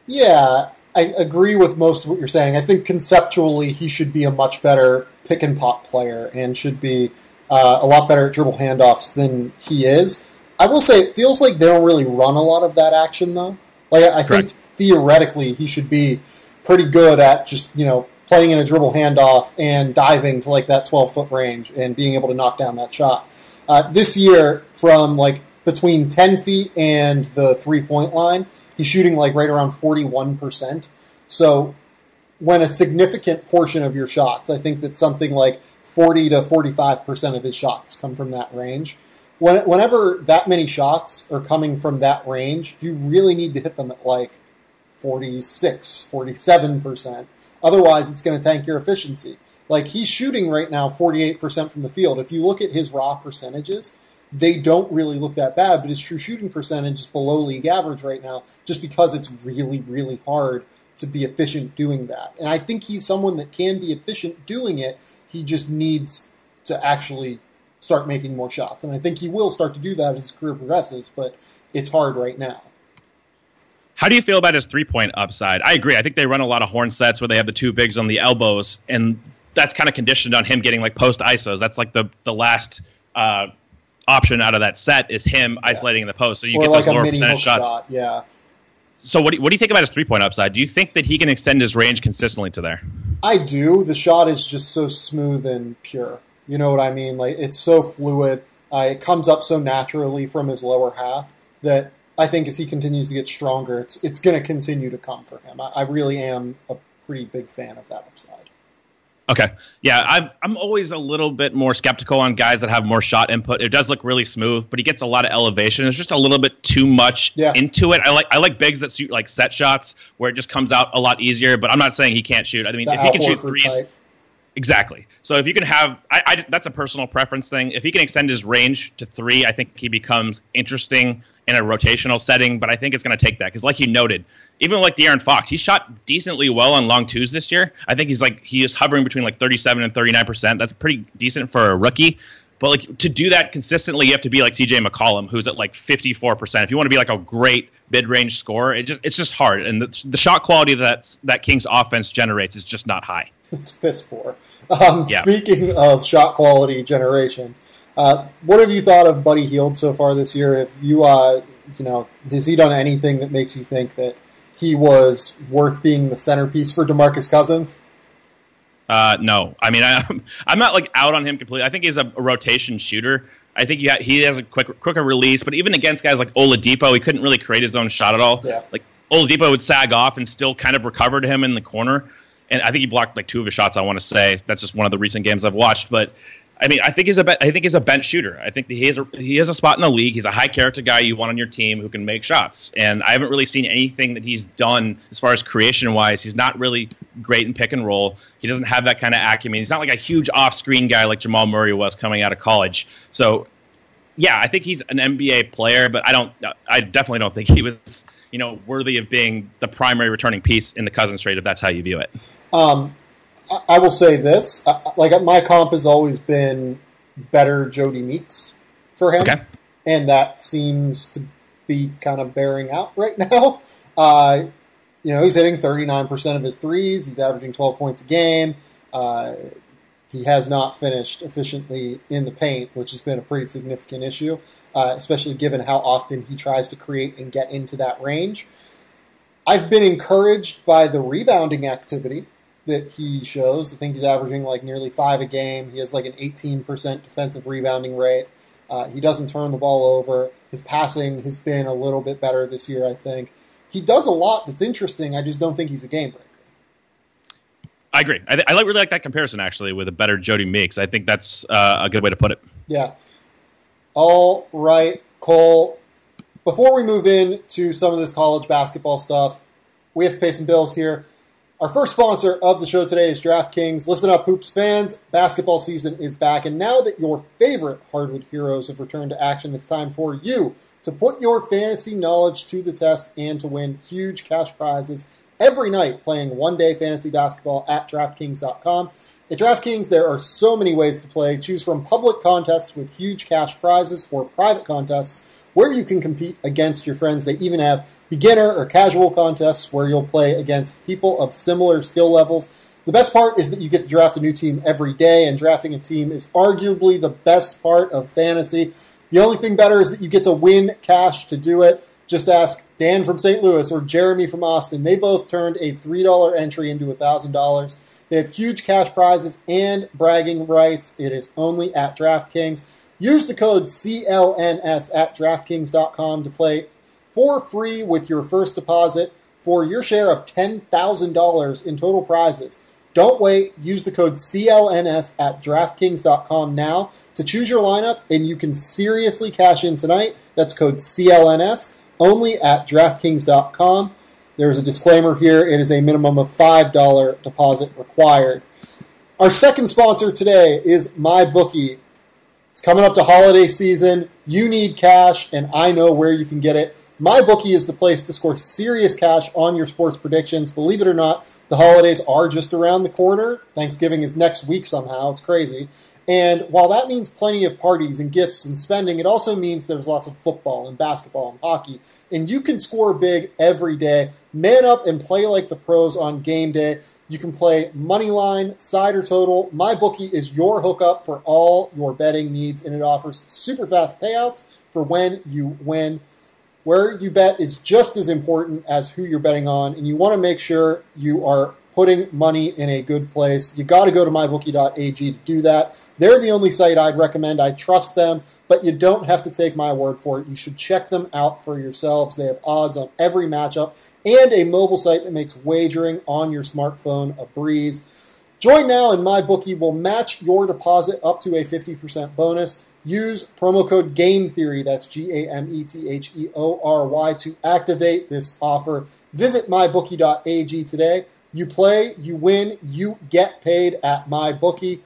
Yeah, I agree with most of what you're saying. I think conceptually he should be a much better pick-and-pop player and should be a lot better at dribble handoffs than he is. I will say it feels like they don't really run a lot of that action, though. Like I think theoretically he should be pretty good at just, playing in a dribble handoff and diving to like that 12-foot range and being able to knock down that shot. This year, from like between 10 feet and the 3-point line, he's shooting like right around 41%. So when a significant portion of your shots, I think that something like 40 to 45% of his shots come from that range. Whenever that many shots are coming from that range, you really need to hit them at like 46, 47%. Otherwise, it's going to tank your efficiency. Like, he's shooting right now 48% from the field. If you look at his raw percentages, they don't really look that bad, but his true shooting percentage is below league average right now just because it's really, really hard to be efficient doing that. And I think he's someone that can be efficient doing it. He just needs to actually start making more shots. And I think he will start to do that as his career progresses, but it's hard right now. How do you feel about his 3-point upside? I agree. I think they run a lot of horn sets where they have the 2 bigs on the elbows, and that's kind of conditioned on him getting like post ISOs. That's like the last option out of that set is him isolating in the post, so you get like those lower percentage shots. Shot. Yeah. So what do you think about his 3-point upside? Do you think that he can extend his range consistently to there? I do. The shot is just so smooth and pure. You know what I mean? Like, it's so fluid. It comes up so naturally from his lower half that I think as he continues to get stronger, it's going to continue to come for him. I really am a pretty big fan of that upside. Okay. Yeah, I'm always a little bit more skeptical on guys that have more shot input. It does look really smooth, but he gets a lot of elevation. It's just a little bit too much into it. I like bigs that shoot like set shots where it just comes out a lot easier, but I'm not saying he can't shoot. I mean, if he can shoot threes... Type. Exactly. So if you can have, that's a personal preference thing. If he can extend his range to 3, I think he becomes interesting in a rotational setting. But I think it's going to take that because, like you noted, even like De'Aaron Fox, he shot decently well on long 2s this year. I think he is hovering between like 37 and 39%. That's pretty decent for a rookie. But like to do that consistently, you have to be like CJ McCollum, who's at like 54%. If you want to be like a great mid-range scorer, it's just hard. And the shot quality that Kings offense generates is just not high. It's piss poor. Speaking of shot quality generation, what have you thought of Buddy Hield so far this year? Have you, has he done anything that makes you think that he was worth being the centerpiece for DeMarcus Cousins? No. I mean, I'm not like out on him completely. I think he's a rotation shooter. I think he has a quicker release, but even against guys like Oladipo, he couldn't really create his own shot at all. Yeah. Like Oladipo would sag off and still kind of recover to him in the corner. And I think he blocked like 2 of his shots, I want to say. That's just one of the recent games I've watched. But I mean, I think he's a bench shooter. I think that he has a spot in the league. He's a high character guy you want on your team who can make shots. And I haven't really seen anything that he's done as far as creation wise. He's not really great in pick and roll. He doesn't have that kind of acumen. He's not like a huge off screen guy like Jamal Murray was coming out of college. So yeah, I think he's an NBA player, but I definitely don't think he was, worthy of being the primary returning piece in the Cousins trade if that's how you view it. I will say this, my comp has always been better Jody Meeks for him, okay. And that seems to be kind of bearing out right now. He's hitting 39% of his threes. He's averaging 12 points a game. He has not finished efficiently in the paint, which has been a pretty significant issue, especially given how often he tries to create and get into that range. I've been encouraged by the rebounding activity that he shows. I think he's averaging nearly 5 a game. He has an 18% defensive rebounding rate. He doesn't turn the ball over. His passing has been a little bit better this year, I think. He does a lot that's interesting. I just don't think he's a game breaker. I agree. I really like that comparison, actually, with a better Jody Meeks. I think that's a good way to put it. Yeah. All right, Cole. Before we move into some of this college basketball stuff, we have to pay some bills here. Our first sponsor of the show today is DraftKings. Listen up, Hoops fans. Basketball season is back, and now that your favorite hardwood heroes have returned to action, it's time for you to put your fantasy knowledge to the test and to win huge cash prizes every night playing one-day fantasy basketball at DraftKings.com. At DraftKings, there are so many ways to play. Choose from public contests with huge cash prizes or private contests where you can compete against your friends. They even have beginner or casual contests where you'll play against people of similar skill levels. The best part is that you get to draft a new team every day, and drafting a team is arguably the best part of fantasy. The only thing better is that you get to win cash to do it. Just ask Dan from St. Louis or Jeremy from Austin. They both turned a $3 entry into $1,000. They have huge cash prizes and bragging rights. It is only at DraftKings. Use the code CLNS at DraftKings.com to play for free with your first deposit for your share of $10,000 in total prizes. Don't wait. Use the code CLNS at DraftKings.com now to choose your lineup, and you can seriously cash in tonight. That's code CLNS, only at DraftKings.com. There's a disclaimer here. It is a minimum of $5 deposit required. Our second sponsor today is MyBookie. It's coming up to holiday season. You need cash, and I know where you can get it. MyBookie is the place to score serious cash on your sports predictions. Believe it or not, the holidays are just around the corner. Thanksgiving is next week somehow. It's crazy. And while that means plenty of parties and gifts and spending, it also means there's lots of football and basketball and hockey. And you can score big every day. Man up and play like the pros on game day. You can play money line, side or total. MyBookie is your hookup for all your betting needs, and it offers super fast payouts for when you win. Where you bet is just as important as who you're betting on, and you want to make sure you are putting money in a good place. You got to go to mybookie.ag to do that. They're the only site I'd recommend. I trust them, but you don't have to take my word for it. You should check them out for yourselves. They have odds on every matchup and a mobile site that makes wagering on your smartphone a breeze. Join now, and MyBookie will match your deposit up to a 50% bonus. Use promo code GAMETHEORY, that's GAMETHEORY, to activate this offer. Visit mybookie.ag today. You play, you win, you get paid at MyBookie.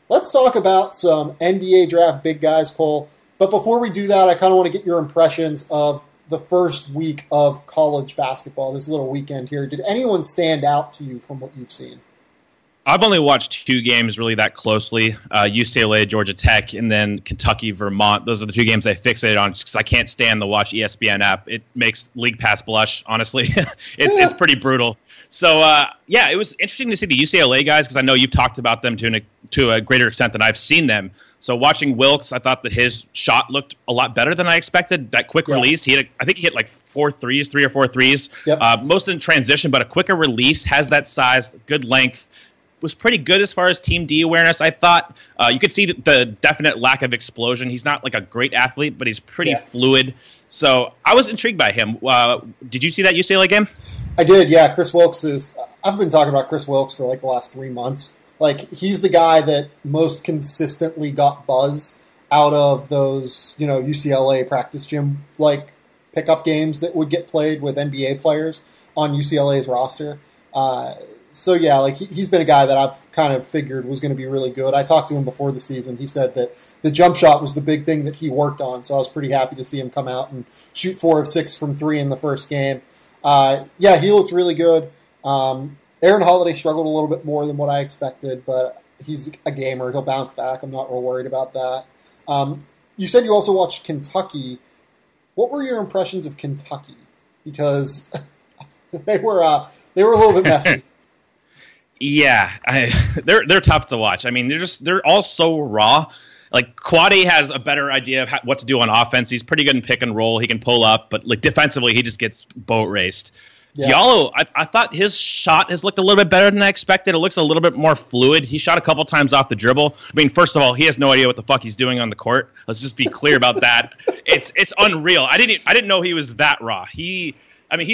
Let's talk about some NBA draft big guys, Cole. But before we do that, I kind of want to get your impressions of the first week of college basketball, this little weekend here. Did anyone stand out to you from what you've seen? I've only watched 2 games really that closely, UCLA, Georgia Tech, and then Kentucky, Vermont. Those are the 2 games I fixated on just because I can't stand the Watch ESPN app. It makes League Pass blush, honestly. It's pretty brutal. So, it was interesting to see the UCLA guys because I know you've talked about them to a greater extent than I've seen them. So watching Wilkes, I thought that his shot looked a lot better than I expected. That quick release, I think he hit like 3 or 4 threes. Yep. Most in transition, but a quicker release, has that size, good length. Was pretty good as far as Team D awareness, I thought. You could see the definite lack of explosion. He's not like a great athlete, but he's pretty fluid. So I was intrigued by him. Did you see that UCLA game? I did, yeah. Chris Wilkes is... I've been talking about Chris Wilkes for like the last 3 months. Like, he's the guy that most consistently got buzz out of those, UCLA practice gym, like, pickup games that would get played with NBA players on UCLA's roster. So, yeah, like, he's been a guy that I've kind of figured was going to be really good. I talked to him before the season. He said that the jump shot was the big thing that he worked on, so I was pretty happy to see him come out and shoot 4 of 6 from 3 in the first game. Yeah, he looked really good. Aaron Holiday struggled a little bit more than what I expected, but he's a gamer. He'll bounce back. I'm not real worried about that. You said you also watched Kentucky. What were your impressions of Kentucky? Because they were a little bit messy. Yeah, they're tough to watch. I mean, they're all so raw. Like, Quade has a better idea of what to do on offense. He's pretty good in pick and roll. He can pull up, but like defensively, he just gets boat raced. Yeah. Diallo, I thought his shot has looked a little bit better than I expected. It looks a little bit more fluid. He shot a couple times off the dribble. I mean, first of all, he has no idea what the fuck he's doing on the court. Let's just be clear about that. It's unreal. I didn't know he was that raw. He's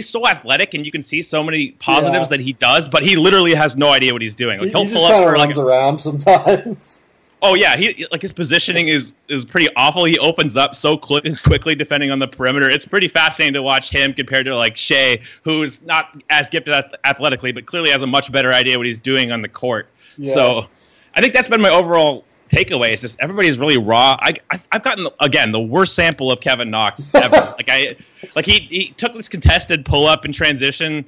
so athletic, and you can see so many positives that he does, but he literally has no idea what he's doing. Like, he just kind of runs around sometimes. Oh yeah, his positioning is pretty awful. He opens up so quickly defending on the perimeter. It's pretty fascinating to watch him compared to like Shea, who's not as gifted athletically, but clearly has a much better idea what he's doing on the court. Yeah. So I think that's been my overall takeaway. It's just everybody's really raw. I've gotten again the worst sample of Kevin Knox ever. He took this contested pull up in transition.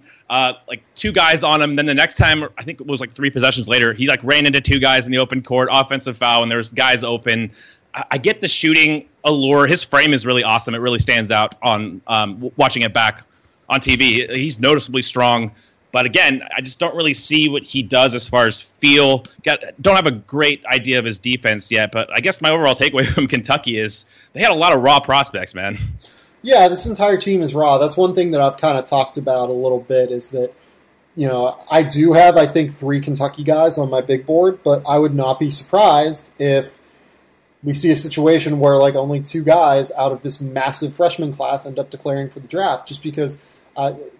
Like 2 guys on him. Then the next time, I think it was like 3 possessions later, he like ran into 2 guys in the open court, offensive foul, and there's guys open. I get the shooting allure. His frame is really awesome. It really stands out on watching it back on TV. He's noticeably strong. But again, I just don't really see what he does as far as feel. Don't have a great idea of his defense yet. But I guess my overall takeaway from Kentucky is they had a lot of raw prospects, man. Yeah, this entire team is raw. That's one thing that I've kind of talked about a little bit is that, I do have, I think, 3 Kentucky guys on my big board, but I would not be surprised if we see a situation where like only 2 guys out of this massive freshman class end up declaring for the draft, just because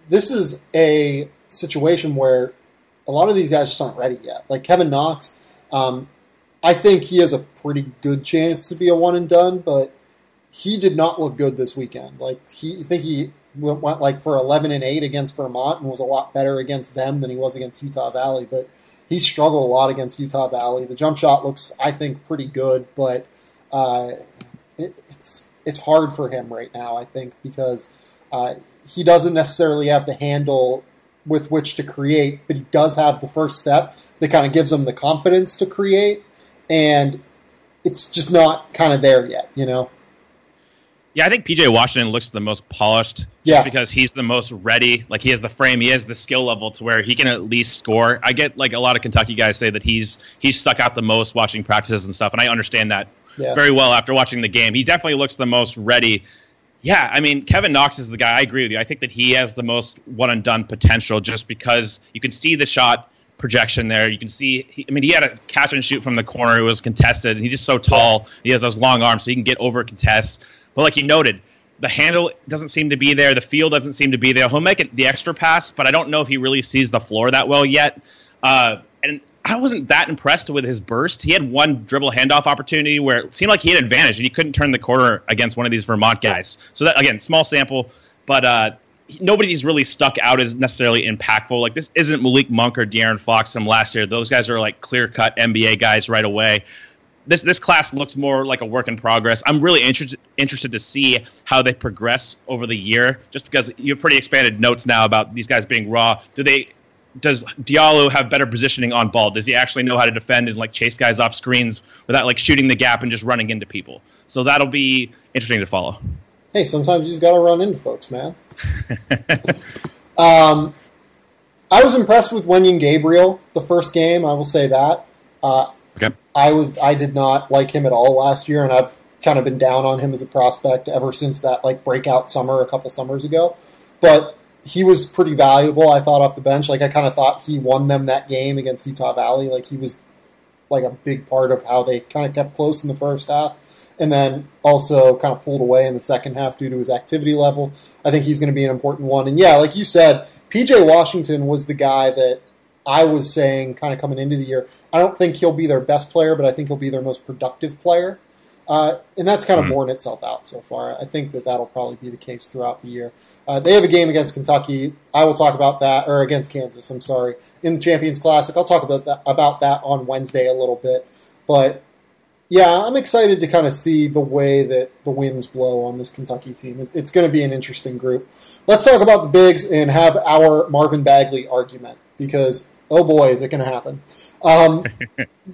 this is a situation where a lot of these guys just aren't ready yet. Like Kevin Knox, I think he has a pretty good chance to be a one and done, but he did not look good this weekend. Like he went like for 11-8 against Vermont and was a lot better against them than he was against Utah Valley. But he struggled a lot against Utah Valley. The jump shot looks, I think, pretty good, but it's hard for him right now. I think because he doesn't necessarily have the handle with which to create, but he does have the first step that kind of gives him the confidence to create, and it's just not kind of there yet, Yeah, I think P.J. Washington looks the most polished just because he's the most ready. Like, he has the frame, he has the skill level to where he can at least score. I get, like, a lot of Kentucky guys say that he's stuck out the most watching practices and stuff, and I understand that very well after watching the game. He definitely looks the most ready. Yeah, I mean, Kevin Knox is the guy. I agree with you. I think that he has the most one-and-done potential just because you can see the shot projection there. You can see, he had a catch and shoot from the corner. It was contested, and he's just so tall. He has those long arms, so he can get over contests. But like you noted, the handle doesn't seem to be there. The feel doesn't seem to be there. He'll make it the extra pass, but I don't know if he really sees the floor that well yet. And I wasn't that impressed with his burst. He had one dribble handoff opportunity where it seemed like he had advantage, and he couldn't turn the corner against one of these Vermont guys. So that, again, small sample, but nobody's really stuck out as necessarily impactful. Like, this isn't Malik Monk or De'Aaron Fox from last year. Those guys are like clear-cut NBA guys right away. This class looks more like a work in progress. I'm really interested to see how they progress over the year, just because you have pretty expanded notes now about these guys being raw. Does Diallo have better positioning on ball? Does he actually know how to defend and like chase guys off screens without like shooting the gap and just running into people? So that'll be interesting to follow. Hey, sometimes you just got to run into folks, man. I was impressed with Wenyen Gabriel the first game. I will say that. Okay. I did not like him at all last year, and I've kind of been down on him as a prospect ever since that like breakout summer a couple summers ago. But he was pretty valuable, I thought, off the bench. Like, I kind of thought he won them that game against Utah Valley. Like, he was like a big part of how they kind of kept close in the first half, and then also kind of pulled away in the second half due to his activity level. I think he's going to be an important one. And yeah, like you said, P.J. Washington was the guy that I was saying kind of coming into the year. I don't think he'll be their best player, but I think he'll be their most productive player. And that's kind of borne itself out so far. I think that'll probably be the case throughout the year. They have a game against Kentucky. I will talk about that, or against Kansas, I'm sorry, in the Champions Classic. I'll talk about that on Wednesday a little bit. But, yeah, I'm excited to kind of see the way that the winds blow on this Kentucky team. It's going to be an interesting group. Let's talk about the bigs and have our Marvin Bagley argument, because, oh boy, is it going to happen.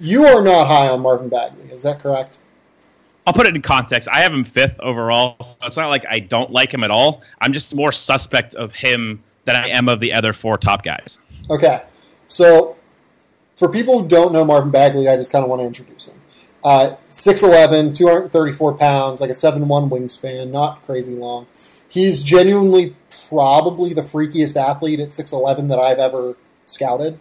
You are not high on Marvin Bagley, is that correct? I'll put it in context. I have him 5th overall, so it's not like I don't like him at all. I'm just more suspect of him than I am of the other 4 top guys. Okay, so for people who don't know Marvin Bagley, I just kind of want to introduce him. 6'11", 234 pounds, like a 7'1" wingspan, not crazy long. He's genuinely probably the freakiest athlete at 6'11" that I've ever scouted.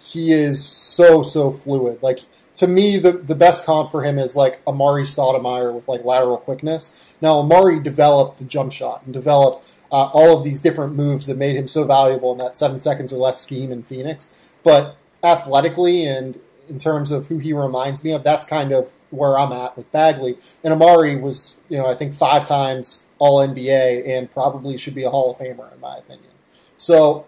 He is so fluid. Like, to me, the best comp for him is like Amari Stoudemire with like lateral quickness. Now, Amari developed the jump shot and developed all of these different moves that made him so valuable in that 7 seconds or less scheme in Phoenix. But athletically and in terms of who he reminds me of, that's kind of where I'm at with Bagley. And Amari was, I think 5 times All-NBA and probably should be a Hall of Famer in my opinion. So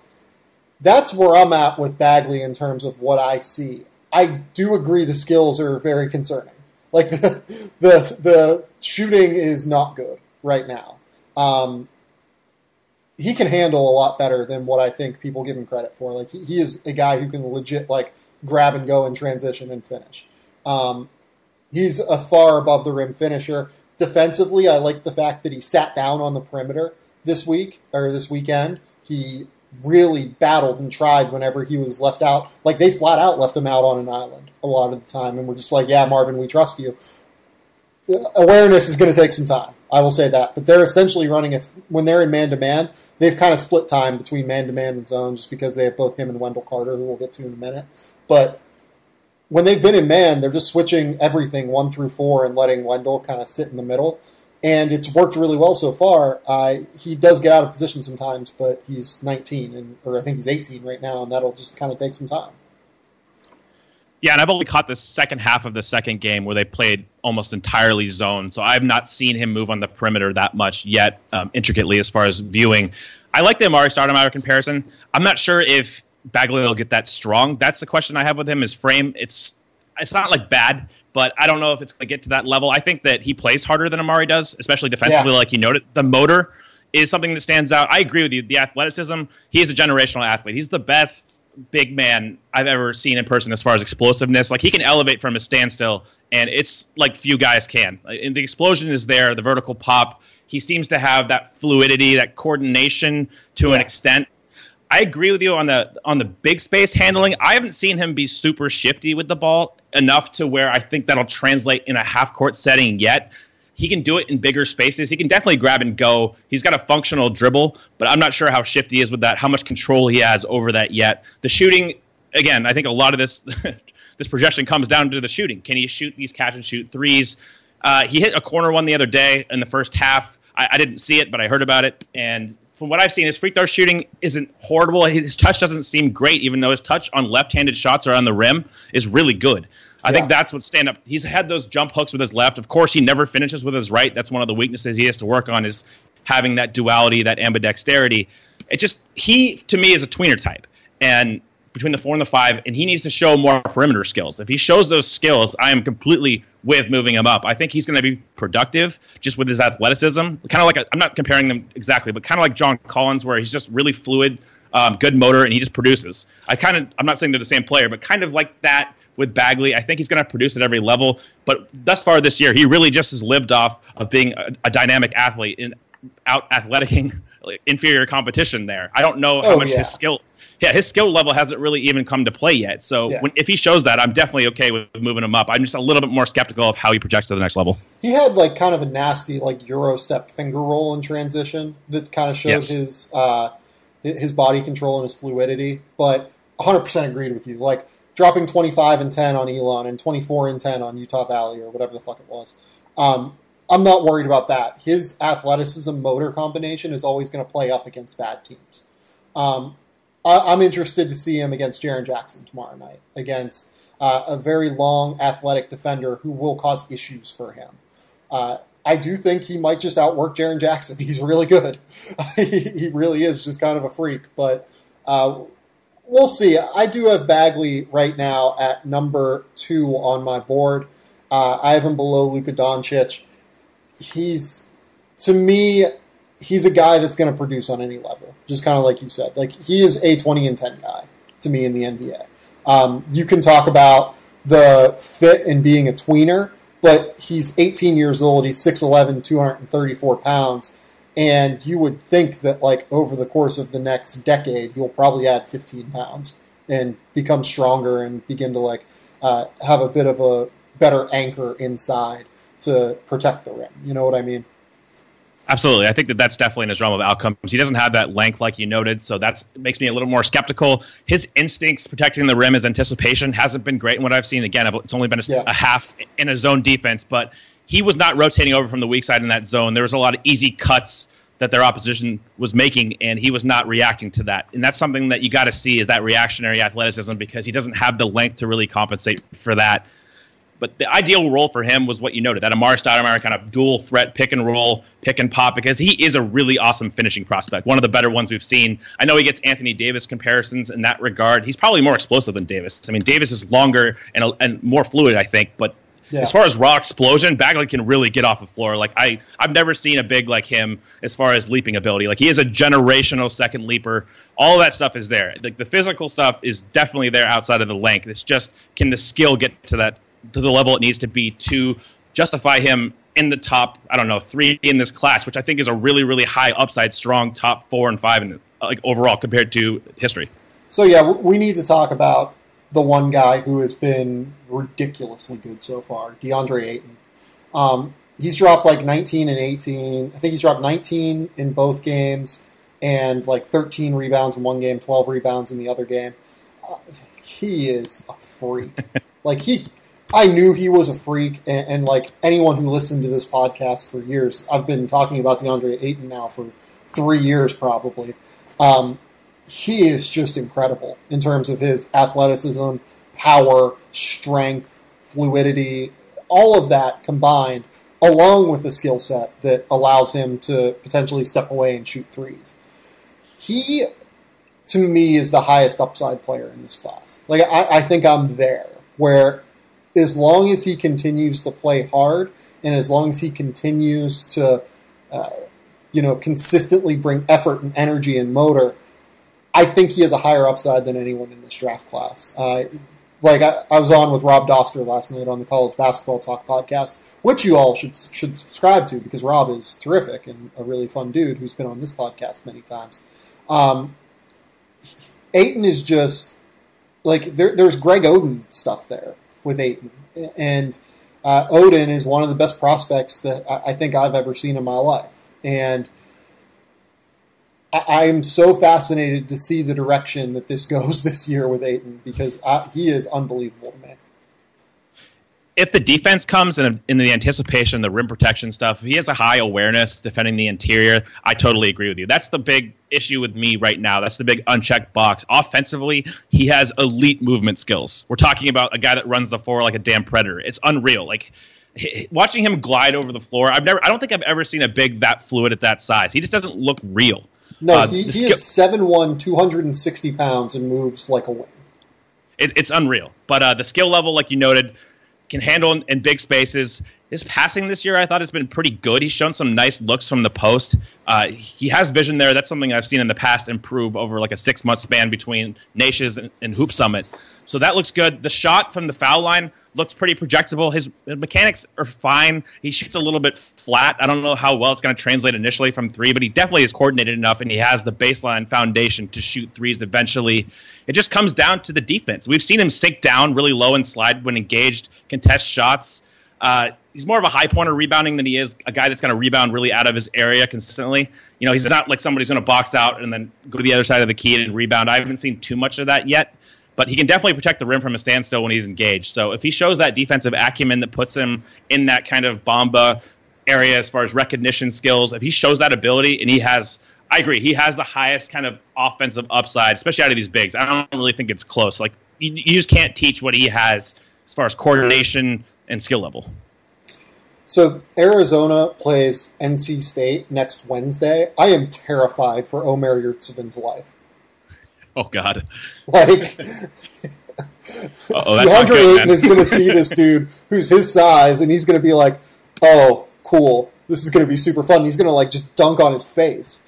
that's where I'm at with Bagley in terms of what I see. I do agree the skills are very concerning. Like, the shooting is not good right now. He can handle a lot better than what I think people give him credit for. Like, he is a guy who can legit, like, grab and go and transition and finish. He's a far above the rim finisher. Defensively, I like the fact that he sat down on the perimeter this weekend. He really battled and tried whenever he was left out. Like, they flat out left him out on an island a lot of the time, and we're just like, yeah, Marvin, we trust you. Awareness is going to take some time, I will say that. But they're essentially running it when they're in man-to-man. They've kind of split time between man-to-man and zone just because they have both him and Wendell Carter, who we'll get to in a minute. But when they've been in man, they're just switching everything 1 through 4 and letting Wendell kind of sit in the middle. And it's worked really well so far. He does get out of position sometimes, but he's 19, or I think he's 18 right now, and that'll just kind of take some time. Yeah, and I've only caught the second half of the second game where they played almost entirely zone, so I've not seen him move on the perimeter that much yet, intricately as far as viewing. I like the Amari Stoudemire comparison. I'm not sure if Bagley will get that strong. That's the question I have with him, his frame. It's not like bad, but I don't know if it's going to get to that level. I think that he plays harder than Amari does, especially defensively, like you noted. The motor is something that stands out. I agree with you. The athleticism, he's a generational athlete. He's the best big man I've ever seen in person as far as explosiveness. Like, he can elevate from a standstill, and it's like few guys can. And the explosion is there, the vertical pop. He seems to have that fluidity, that coordination to an extent. I agree with you on the big space handling. I haven't seen him be super shifty with the ball enough to where I think that'll translate in a half-court setting yet. He can do it in bigger spaces. He can definitely grab and go. He's got a functional dribble, but I'm not sure how shifty he is with that, how much control he has over that yet. The shooting, again, I think a lot of this this projection comes down to the shooting. Can he shoot these catch-and-shoot threes? He hit a corner one the other day in the first half. I didn't see it, but I heard about it, and from what I've seen, his free throw shooting isn't horrible. His touch doesn't seem great, even though his touch on left-handed shots around the rim is really good. I think that's what's stand up. He's had those jump hooks with his left. Of course, he never finishes with his right. That's one of the weaknesses he has to work on, is having that duality, that ambidexterity. He, to me, is a tweener type. And between the 4 and the 5, and he needs to show more perimeter skills. If he shows those skills, I am completely with moving him up. I think he's going to be productive just with his athleticism. Kind of like, I'm not comparing them exactly, but kind of like John Collins, where he's just really fluid, good motor, and he just produces. I'm not saying they're the same player, but kind of like that with Bagley. I think he's going to produce at every level. But thus far this year, he really just has lived off of being a dynamic athlete and out-athleticing inferior competition there. I don't know how much his skill... Yeah, his skill level hasn't really even come to play yet. So if he shows that, I'm definitely okay with moving him up. I'm just a little bit more skeptical of how he projects to the next level. He had like kind of a nasty like Euro step finger roll in transition that kind of showed his body control and his fluidity. But 100% agreed with you. Like dropping 25 and 10 on Elon and 24 and 10 on Utah Valley or whatever the fuck it was. I'm not worried about that. His athleticism motor combination is always going to play up against bad teams. I'm interested to see him against Jaren Jackson tomorrow night, against a very long, athletic defender who will cause issues for him. I do think he might just outwork Jaren Jackson. He's really good. He really is just kind of a freak. But we'll see. I do have Bagley right now at number 2 on my board. I have him below Luka Doncic. To me, he's a guy that's going to produce on any level, just kind of like you said. Like, he is a 20-10 guy to me in the NBA. You can talk about the fit and being a tweener, but he's 18 years old. He's 6'11", 234 pounds. And you would think that, like, over the course of the next decade, he'll probably add 15 pounds and become stronger and begin to, like, have a bit of a better anchor inside to protect the rim. You know what I mean? Absolutely. I think that's definitely in his realm of outcomes. He doesn't have that length like you noted, so that makes me a little more skeptical. His instincts protecting the rim, his anticipation hasn't been great in what I've seen. Again, it's only been a half in a zone defense, but he was not rotating over from the weak side in that zone. There was a lot of easy cuts that their opposition was making, and he was not reacting to that. And that's something that you got to see is that reactionary athleticism, because he doesn't have the length to really compensate for that. But the ideal role for him was what you noted, that Amari Stoudemire kind of dual threat, pick and roll, pick and pop, because he is a really awesome finishing prospect, one of the better ones we've seen. I know he gets Anthony Davis comparisons in that regard. He's probably more explosive than Davis. I mean, Davis is longer and more fluid, I think, but as far as raw explosion, Bagley can really get off the floor. Like I've never seen a big like him as far as leaping ability. Like, he is a generational second leaper. All of that stuff is there. The physical stuff is definitely there outside of the length. It's just, can the skill get to the level it needs to be to justify him in the top, 3 in this class, which I think is a really, really high upside, strong top 4 and 5 in overall compared to history. So yeah, we need to talk about the one guy who has been ridiculously good so far, DeAndre Ayton. He's dropped like 19 and 18. I think he's dropped 19 in both games and like 13 rebounds in one game, 12 rebounds in the other game. He is a freak. I knew he was a freak, and like anyone who listened to this podcast for years, I've been talking about DeAndre Ayton now for 3 years probably. He is just incredible in terms of his athleticism, power, strength, fluidity, all of that combined, along with the skill set that allows him to potentially step away and shoot threes. He, to me, is the highest upside player in this class. Like, I think I'm there, where as long as he continues to play hard and as long as he continues to, consistently bring effort and energy and motor, I think he has a higher upside than anyone in this draft class. I was on with Rob Doster last night on the College Basketball Talk podcast, which you all should subscribe to, because Rob is terrific and a really fun dude who's been on this podcast many times. Ayton is just, like, there's Greg Oden stuff there with Ayton. And Oden is one of the best prospects that I think I've ever seen in my life. And I'm so fascinated to see the direction that this goes this year with Ayton, because he is unbelievable to me. If the defense comes in the anticipation, the rim protection stuff, if he has a high awareness defending the interior, I totally agree with you. That's the big issue with me right now. That's the big unchecked box. Offensively, he has elite movement skills. We're talking about a guy that runs the floor like a damn predator. It's unreal. Like, watching him glide over the floor, I don't think I've ever seen a big that fluid at that size. He just doesn't look real. No, he is 7'1", 260 pounds and moves like a wing. It's unreal. But the skill level, like you noted, can handle in big spaces. His passing this year, I thought, has been pretty good. He's shown some nice looks from the post. He has vision there. That's something I've seen in the past improve over like a 6-month span between Nations and Hoop Summit. So that looks good. The shot from the foul line looks pretty projectable. His mechanics are fine. He shoots a little bit flat. I don't know how well it's going to translate initially from 3, but he definitely is coordinated enough, and he has the baseline foundation to shoot threes eventually. It just comes down to the defense. We've seen him sink down really low and slide when engaged, contest shots. He's more of a high pointer rebounding than he is a guy that's going to rebound really out of his area consistently. He's not like somebody who's going to box out and then go to the other side of the key and rebound. I haven't seen too much of that yet. But he can definitely protect the rim from a standstill when he's engaged. So if he shows that defensive acumen that puts him in that kind of Bamba area as far as recognition skills, if he shows that ability and he has I agree. He has the highest kind of offensive upside, especially out of these bigs. I don't really think it's close. Like, you just can't teach what he has as far as coordination and skill level. So Arizona plays NC State next Wednesday. I am terrified for Omer Yurtseven's life. Oh, God. Like, DeAndre Ayton is going to see this dude who's his size, and he's going to be like, oh, cool. This is going to be super fun. He's going to, like, just dunk on his face.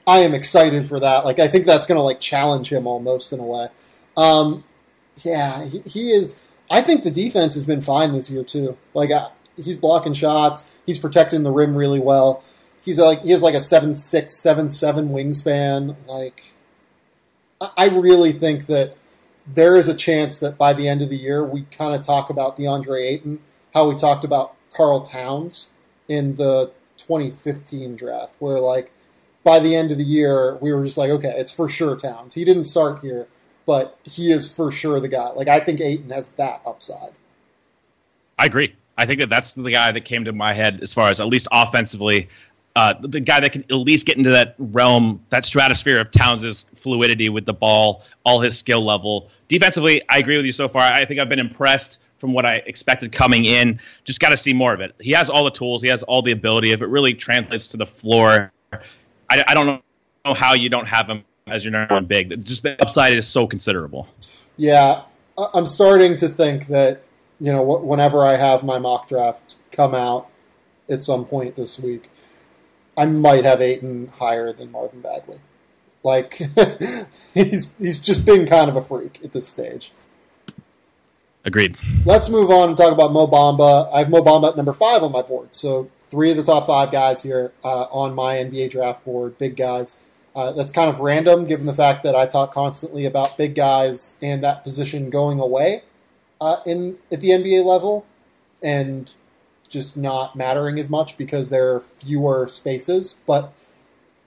I am excited for that. Like, I think that's going to, like, challenge him almost in a way. Yeah, he is. I think the defense has been fine this year, too. Like, he's blocking shots. He's protecting the rim really well. He has like a 7'6", 7'7" wingspan. Like, I really think that there is a chance that by the end of the year we kind of talk about DeAndre Ayton, how we talked about Karl Towns in the 2015 draft, where like by the end of the year we were just like, okay, it's for sure Towns. He didn't start here, but he is for sure the guy. Like, I think Ayton has that upside. I agree. I think that's the guy that came to my head as far as at least offensively. The guy that can at least get into that realm, that stratosphere of Towns' fluidity with the ball, all his skill level. Defensively, I agree with you so far. I think I've been impressed from what I expected coming in. Just got to see more of it. He has all the tools. He has all the ability. If it really translates to the floor, I don't know how you don't have him as your number one big. Just the upside is so considerable. Yeah, I'm starting to think that, you know, whenever I have my mock draft come out at some point this week, I might have Ayton higher than Marvin Bagley. Like, he's just been kind of a freak at this stage. Agreed. Let's move on and talk about Mo Bamba. I have Mo Bamba at number 5 on my board. So 3 of the top 5 guys here on my NBA draft board, big guys. That's kind of random given the fact that I talk constantly about big guys and that position going away at the NBA level and just not mattering as much because there are fewer spaces. But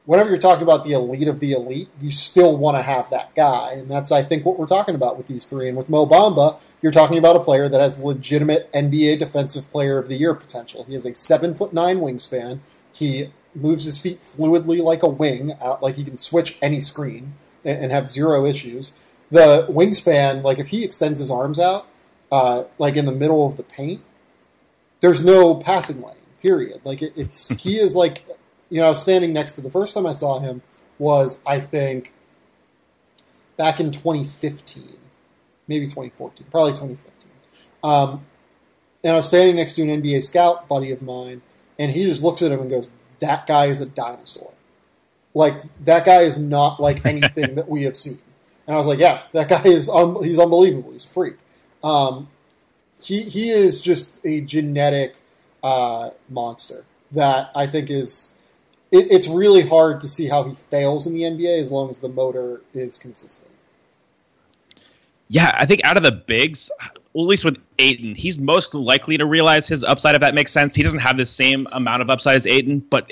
whenever you're talking about the elite of the elite, you still want to have that guy. And that's, I think, what we're talking about with these 3. And with Mo Bamba, you're talking about a player that has legitimate NBA Defensive Player of the Year potential. He has a 7'9" wingspan. He moves his feet fluidly like a wing, like he can switch any screen and have zero issues. The wingspan, like if he extends his arms out, like in the middle of the paint, there's no passing lane, period. Like he is like, you know, I was standing next to, the first time I saw him was, I think, back in 2015, maybe 2014, probably 2015. And I was standing next to an NBA scout buddy of mine, and he just looks at him and goes, that guy is a dinosaur. Like, that guy is not like anything that we have seen. And I was like, yeah, that guy is, he's unbelievable. He's a freak. He is just a genetic monster that I think is, it's really hard to see how he fails in the NBA as long as the motor is consistent. Yeah, I think out of the bigs, well, at least with Ayton, he's most likely to realize his upside, if that makes sense. He doesn't have the same amount of upside as Ayton, but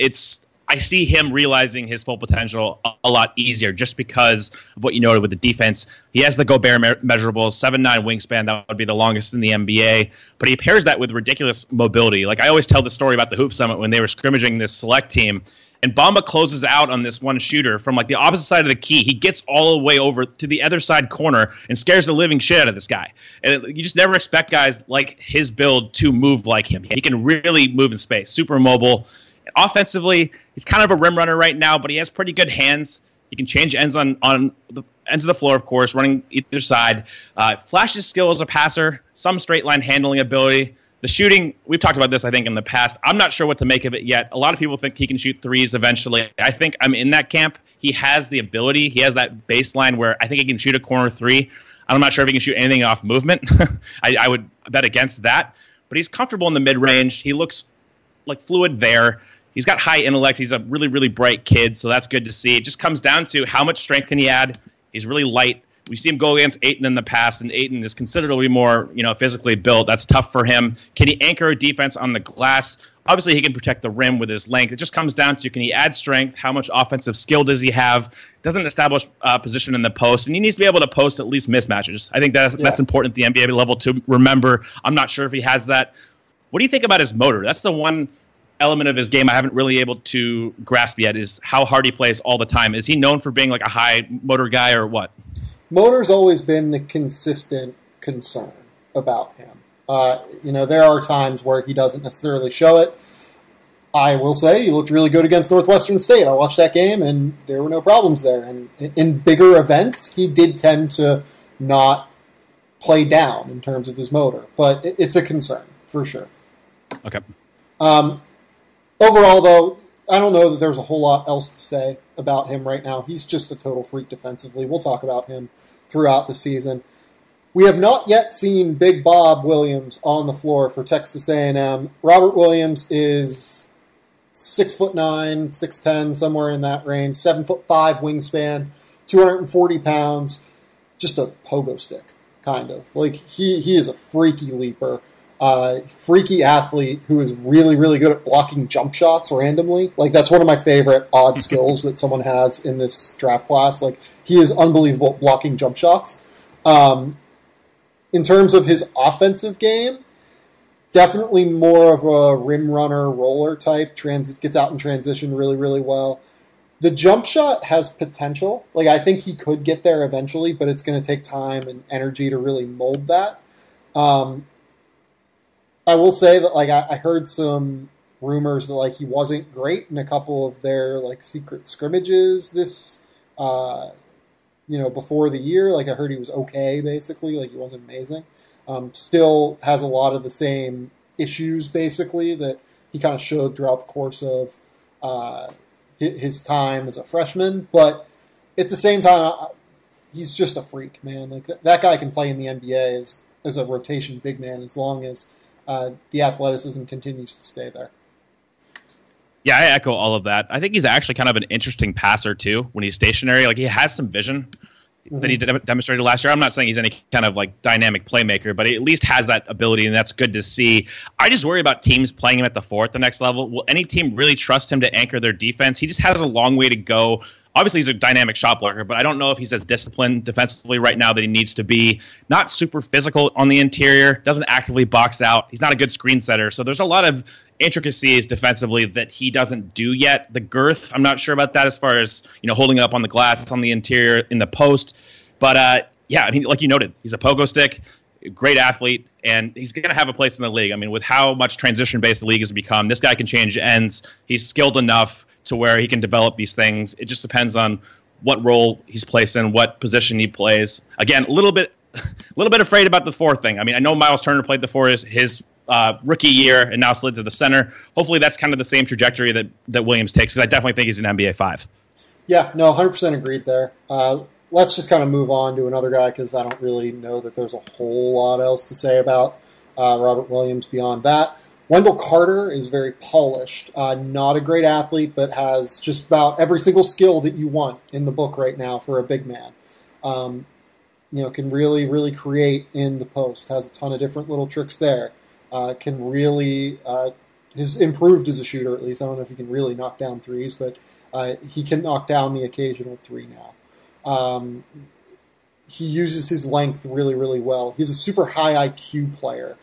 I see him realizing his full potential a lot easier just because of what you noted with the defense. He has the Gobert measurables, 7'9" wingspan. That would be the longest in the NBA. But he pairs that with ridiculous mobility. Like, I always tell the story about the Hoop Summit when they were scrimmaging this select team, and Bamba closes out on this one shooter from like the opposite side of the key. He gets all the way over to the other side corner and scares the living shit out of this guy. And you just never expect guys like his build to move like him. He can really move in space, super mobile. Offensively, he's kind of a rim runner right now, but he has pretty good hands. He can change ends on the ends of the floor, of course, running either side. Flashes skill as a passer, some straight line handling ability. The shooting, we've talked about this, I think, in the past. I'm not sure what to make of it yet. A lot of people think he can shoot threes eventually. I think I'm in that camp. He has the ability. He has that baseline where I think he can shoot a corner three. I'm not sure if he can shoot anything off movement. I would bet against that. But he's comfortable in the mid-range. He looks like fluid there. He's got high intellect. He's a really, really bright kid, so that's good to see. It just comes down to how much strength can he add. He's really light. We see him go against Ayton in the past, and Ayton is considerably more, physically built. That's tough for him. Can he anchor a defense on the glass? Obviously, he can protect the rim with his length. It just comes down to, can he add strength? How much offensive skill does he have? Doesn't establish position in the post, and he needs to be able to post at least mismatches. I think that's important at the NBA level to remember. I'm not sure if he has that. What do you think about his motor? That's the one element of his game I haven't really able to grasp yet is how hard he plays all the time. Is he known for being like a high motor guy or what? Motor's always been the consistent concern about him. There are times where he doesn't necessarily show it. I will say he looked really good against Northwestern State. I watched that game, and there were no problems there. And in bigger events, he did tend to not play down in terms of his motor. But it's a concern, for sure. Okay. Overall, though, I don't know that there's a whole lot else to say about him right now. He's just a total freak defensively. We'll talk about him throughout the season. We have not yet seen Big Bob Williams on the floor for Texas A&M. Robert Williams is 6'9", 6'10", somewhere in that range, 7'5" wingspan, 240 pounds, just a pogo stick, kind of. Like, he is a freaky leaper, freaky athlete who is really, really good at blocking jump shots randomly. Like, that's one of my favorite odd skills that someone has in this draft class. Like, he is unbelievable at blocking jump shots. In terms of his offensive game, definitely more of a rim runner, roller type, gets out in transition really, really well. The jump shot has potential. Like, I think he could get there eventually, but it's going to take time and energy to really mold that. I will say that, like, I heard some rumors that, like, he wasn't great in a couple of their, like, secret scrimmages this, before the year. Like, I heard he was okay, basically. Like, he wasn't amazing. Still has a lot of the same issues, basically, that he kind of showed throughout the course of his time as a freshman. But at the same time, he's just a freak, man. Like, that guy can play in the NBA as a rotation big man as long as the athleticism continues to stay there. Yeah, I echo all of that. I think he's actually kind of an interesting passer, too, when he's stationary. Like, he has some vision that he demonstrated last year. I'm not saying he's any kind of, like, dynamic playmaker, but he at least has that ability, and that's good to see. I just worry about teams playing him at the 4 at the next level. Will any team really trust him to anchor their defense? He just has a long way to go. Obviously, he's a dynamic shot blocker, but I don't know if he's as disciplined defensively right now that he needs to be. Not super physical on the interior, doesn't actively box out. He's not a good screen setter. So there's a lot of intricacies defensively that he doesn't do yet. The girth, I'm not sure about that as far as, holding up on the glass on the interior in the post. But, yeah, I mean, like you noted, he's a pogo stick, great athlete, and he's going to have a place in the league. I mean, with how much transition-based the league has become, this guy can change ends. He's skilled enough to where he can develop these things. It just depends on what role he's placed in, what position he plays. Again, a little bit afraid about the 4 thing. I mean, I know Miles Turner played the 4 his rookie year and now slid to the center. Hopefully that's kind of the same trajectory that Williams takes, because I definitely think he's an NBA 5. Yeah, no, 100% agreed there. Let's just kind of move on to another guy, because I don't really know that there's a whole lot else to say about Robert Williams beyond that. Wendell Carter is very polished, not a great athlete, but has just about every single skill that you want in the book right now for a big man. Can really, really create in the post, has a ton of different little tricks there. Can really, has improved as a shooter, at least. I don't know if he can really knock down threes, but he can knock down the occasional 3 now. He uses his length really, really well. He's a super high IQ player.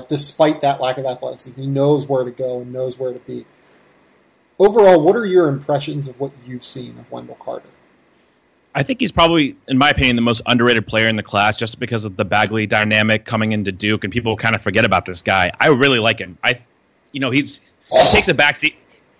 Despite that lack of athleticism, he knows where to go and knows where to be. Overall, what are your impressions of what you've seen of Wendell Carter? I think he's probably, in my opinion, the most underrated player in the class, just because of the Bagley dynamic coming into Duke, and people kind of forget about this guy. I really like him. He takes a backseat.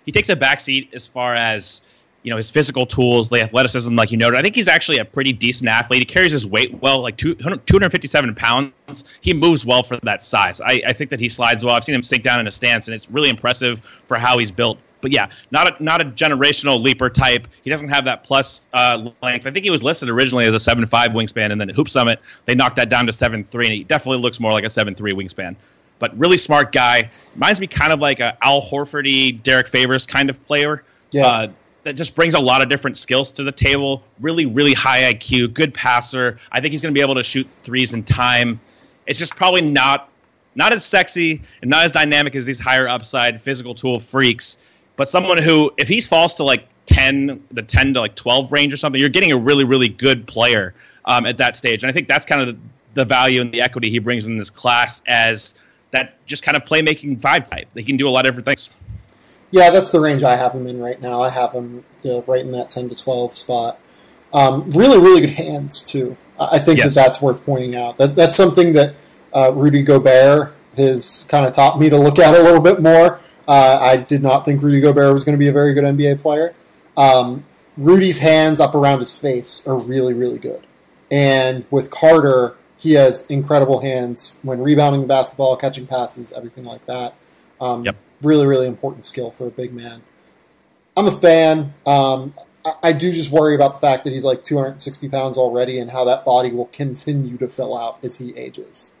He takes a backseat as far as, his physical tools, the athleticism, like you noted. I think he's actually a pretty decent athlete. He carries his weight well, like 257 pounds. He moves well for that size. I think that he slides well. I've seen him sink down in a stance, and it's really impressive for how he's built. But yeah, not a generational leaper type. He doesn't have that plus length. I think he was listed originally as a 7'5" wingspan, and then at Hoop Summit, they knocked that down to 7'3", and he definitely looks more like a 7'3" wingspan. But really smart guy. Reminds me kind of like a Al Horford-y, Derek Favors kind of player. Yeah. That just brings a lot of different skills to the table. Really, really high IQ, good passer. I think he's going to be able to shoot threes in time. It's just probably not as sexy and not as dynamic as these higher upside physical tool freaks. But someone who, if he falls to like the 10 to like 12 range or something, you're getting a really, really good player at that stage. And I think that's kind of the value and the equity he brings in this class, as that just kind of playmaking 5 type. They can do a lot of different things. Yeah, that's the range I have him in right now. I have him right in that 10 to 12 spot. Really, really good hands, too. I think that's worth pointing out. That's something that Rudy Gobert has kind of taught me to look at a little bit more. I did not think Rudy Gobert was going to be a very good NBA player. Rudy's hands up around his face are really, really good. And with Carter, he has incredible hands when rebounding the basketball, catching passes, everything like that. Really, really important skill for a big man. I'm a fan. I do just worry about the fact that he's like 260 pounds already and how that body will continue to fill out as he ages.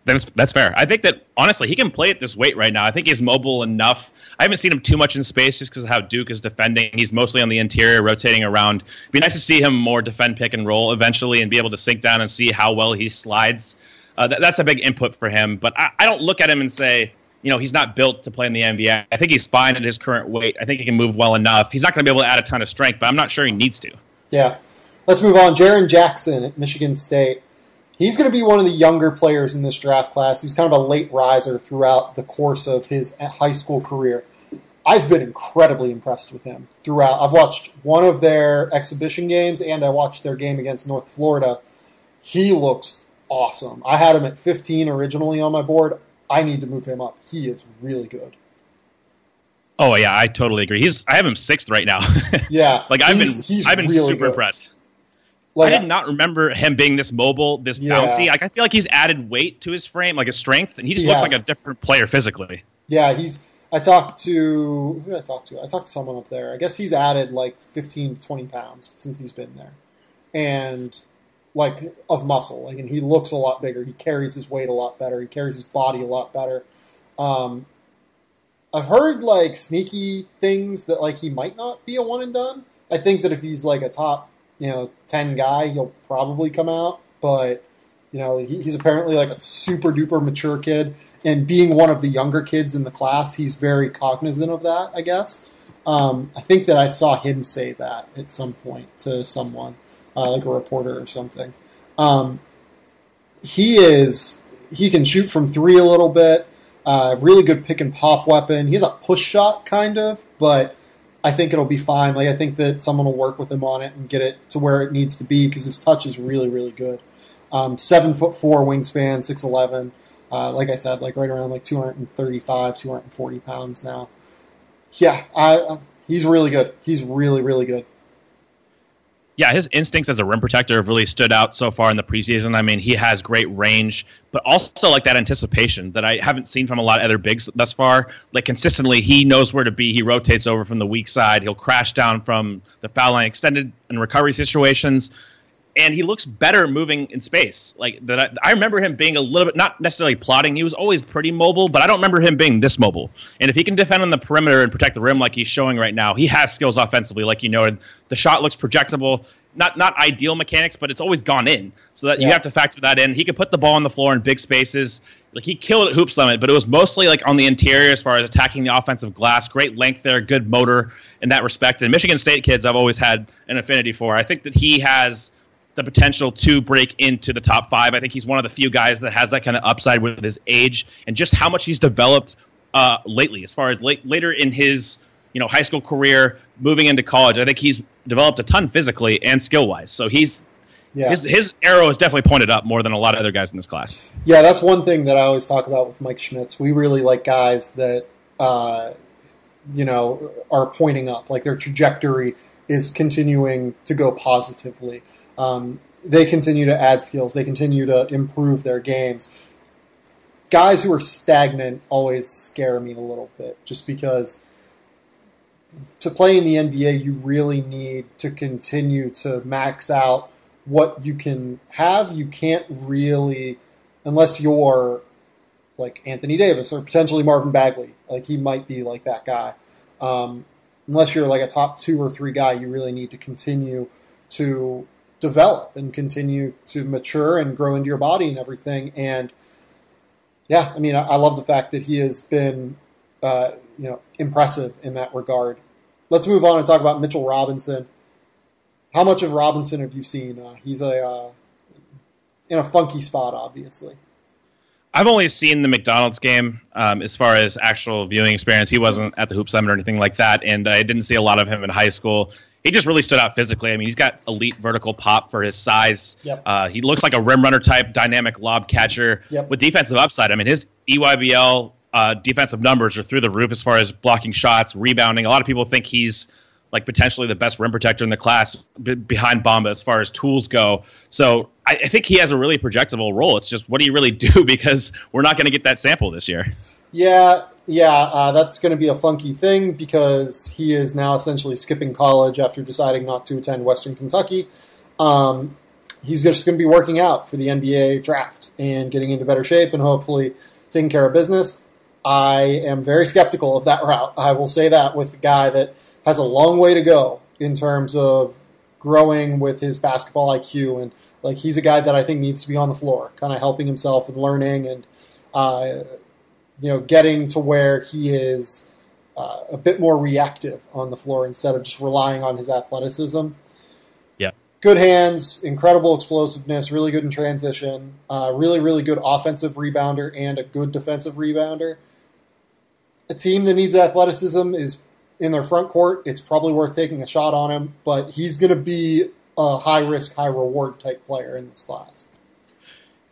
That's fair. I think that, honestly, he can play at this weight right now. I think he's mobile enough. I haven't seen him too much in space just because of how Duke is defending. He's mostly on the interior, rotating around. It'd be nice to see him more defend, pick, and roll eventually and be able to sink down and see how well he slides. That's a big input for him. But I don't look at him and say, he's not built to play in the NBA. I think he's fine at his current weight. I think he can move well enough. He's not going to be able to add a ton of strength, but I'm not sure he needs to. Yeah. Let's move on. Jaren Jackson at Michigan State. He's going to be one of the younger players in this draft class. He was kind of a late riser throughout the course of his high school career. I've been incredibly impressed with him throughout. I've watched one of their exhibition games, and I watched their game against North Florida. He looks awesome. I had him at 15 originally on my board. I need to move him up. He is really good. Oh yeah, I totally agree. I have him 6th right now. Yeah, I've been really super good. Impressed. I did not remember him being this mobile, this bouncy. I feel like he's added weight to his frame, like his strength, and he just looks like a different player physically. Yeah, I talked to who did I talk to? I talked to someone up there. I guess he's added like 15 to 20 pounds since he's been there, and of muscle. And he looks a lot bigger. He carries his weight a lot better. He carries his body a lot better. I've heard sneaky things that he might not be a one and done. I think that if he's a top 10 guy, he'll probably come out, but he's apparently a super duper mature kid, and being one of the younger kids in the class, he's very cognizant of that, I guess. I think that I saw him say that at some point to someone, like a reporter or something. He can shoot from 3 a little bit, really good pick and pop weapon. He has a push shot kind of, but I think it'll be fine. I think that someone will work with him on it and get it to where it needs to be because his touch is really, really good. 7'4" wingspan, 6'11". Like I said, right around 235, 240 pounds now. Yeah, he's really good. He's really, really good. Yeah, his instincts as a rim protector have really stood out so far in the preseason. I mean, he has great range, but also that anticipation that I haven't seen from a lot of other bigs thus far. Consistently, he knows where to be. He rotates over from the weak side. He'll crash down from the foul line, extended and recovery situations. And he looks better moving in space. I remember him being a little bit, not necessarily plotting. He was always pretty mobile, but I don't remember him being this mobile. And if he can defend on the perimeter and protect the rim like he's showing right now, he has skills offensively, like you noted. The shot looks projectable. Not ideal mechanics, but it's always gone in. So that you have to factor that in. He could put the ball on the floor in big spaces. He killed at Hoop Summit, but it was mostly on the interior as far as attacking the offensive glass. Great length there, good motor in that respect. And Michigan State kids I've always had an affinity for. I think that he has the potential to break into the top 5. I think he's one of the few guys that has that kind of upside with his age and just how much he's developed lately, as far as later in his high school career, moving into college. I think he's developed a ton physically and skill wise. So his arrow is definitely pointed up more than a lot of other guys in this class. Yeah, that's one thing that I always talk about with Mike Schmitz. We really like guys that are pointing up, their trajectory is continuing to go positively. They continue to add skills. They continue to improve their games. Guys who are stagnant always scare me a little bit, just because to play in the NBA, you really need to continue to max out what you can have. You can't really, unless you're Anthony Davis or potentially Marvin Bagley. He might be that guy. Unless you're a top 2 or 3 guy, you really need to continue to develop and continue to mature and grow into your body and everything. And yeah, I mean, I love the fact that he has been, impressive in that regard. Let's move on and talk about Mitchell Robinson. How much of Robinson have you seen? He's in a funky spot, obviously. I've only seen the McDonald's game as far as actual viewing experience. He wasn't at the Hoop Summit or anything like that, and I didn't see a lot of him in high school. He just really stood out physically. I mean, he's got elite vertical pop for his size. Yep. He looks like a rim runner type, dynamic lob catcher with defensive upside. I mean, his EYBL defensive numbers are through the roof as far as blocking shots, rebounding. A lot of people think he's like potentially the best rim protector in the class behind Bamba as far as tools go. So I think he has a really projectable role. It's just, what do you really do? Because we're not going to get that sample this year. Yeah, that's going to be a funky thing because he is now essentially skipping college after deciding not to attend Western Kentucky. He's just going to be working out for the NBA draft and getting into better shape and hopefully taking care of business. I am very skeptical of that route. I will say that with a guy that has a long way to go in terms of growing with his basketball IQ. And like, he's a guy that I think needs to be on the floor, kind of helping himself and learning and, getting to where he is a bit more reactive on the floor instead of just relying on his athleticism. Yeah. Good hands, incredible explosiveness, really good in transition, really, really good offensive rebounder and a good defensive rebounder. A team that needs athleticism is in their front court. It's probably worth taking a shot on him, but he's going to be a high-risk, high-reward type player in this class.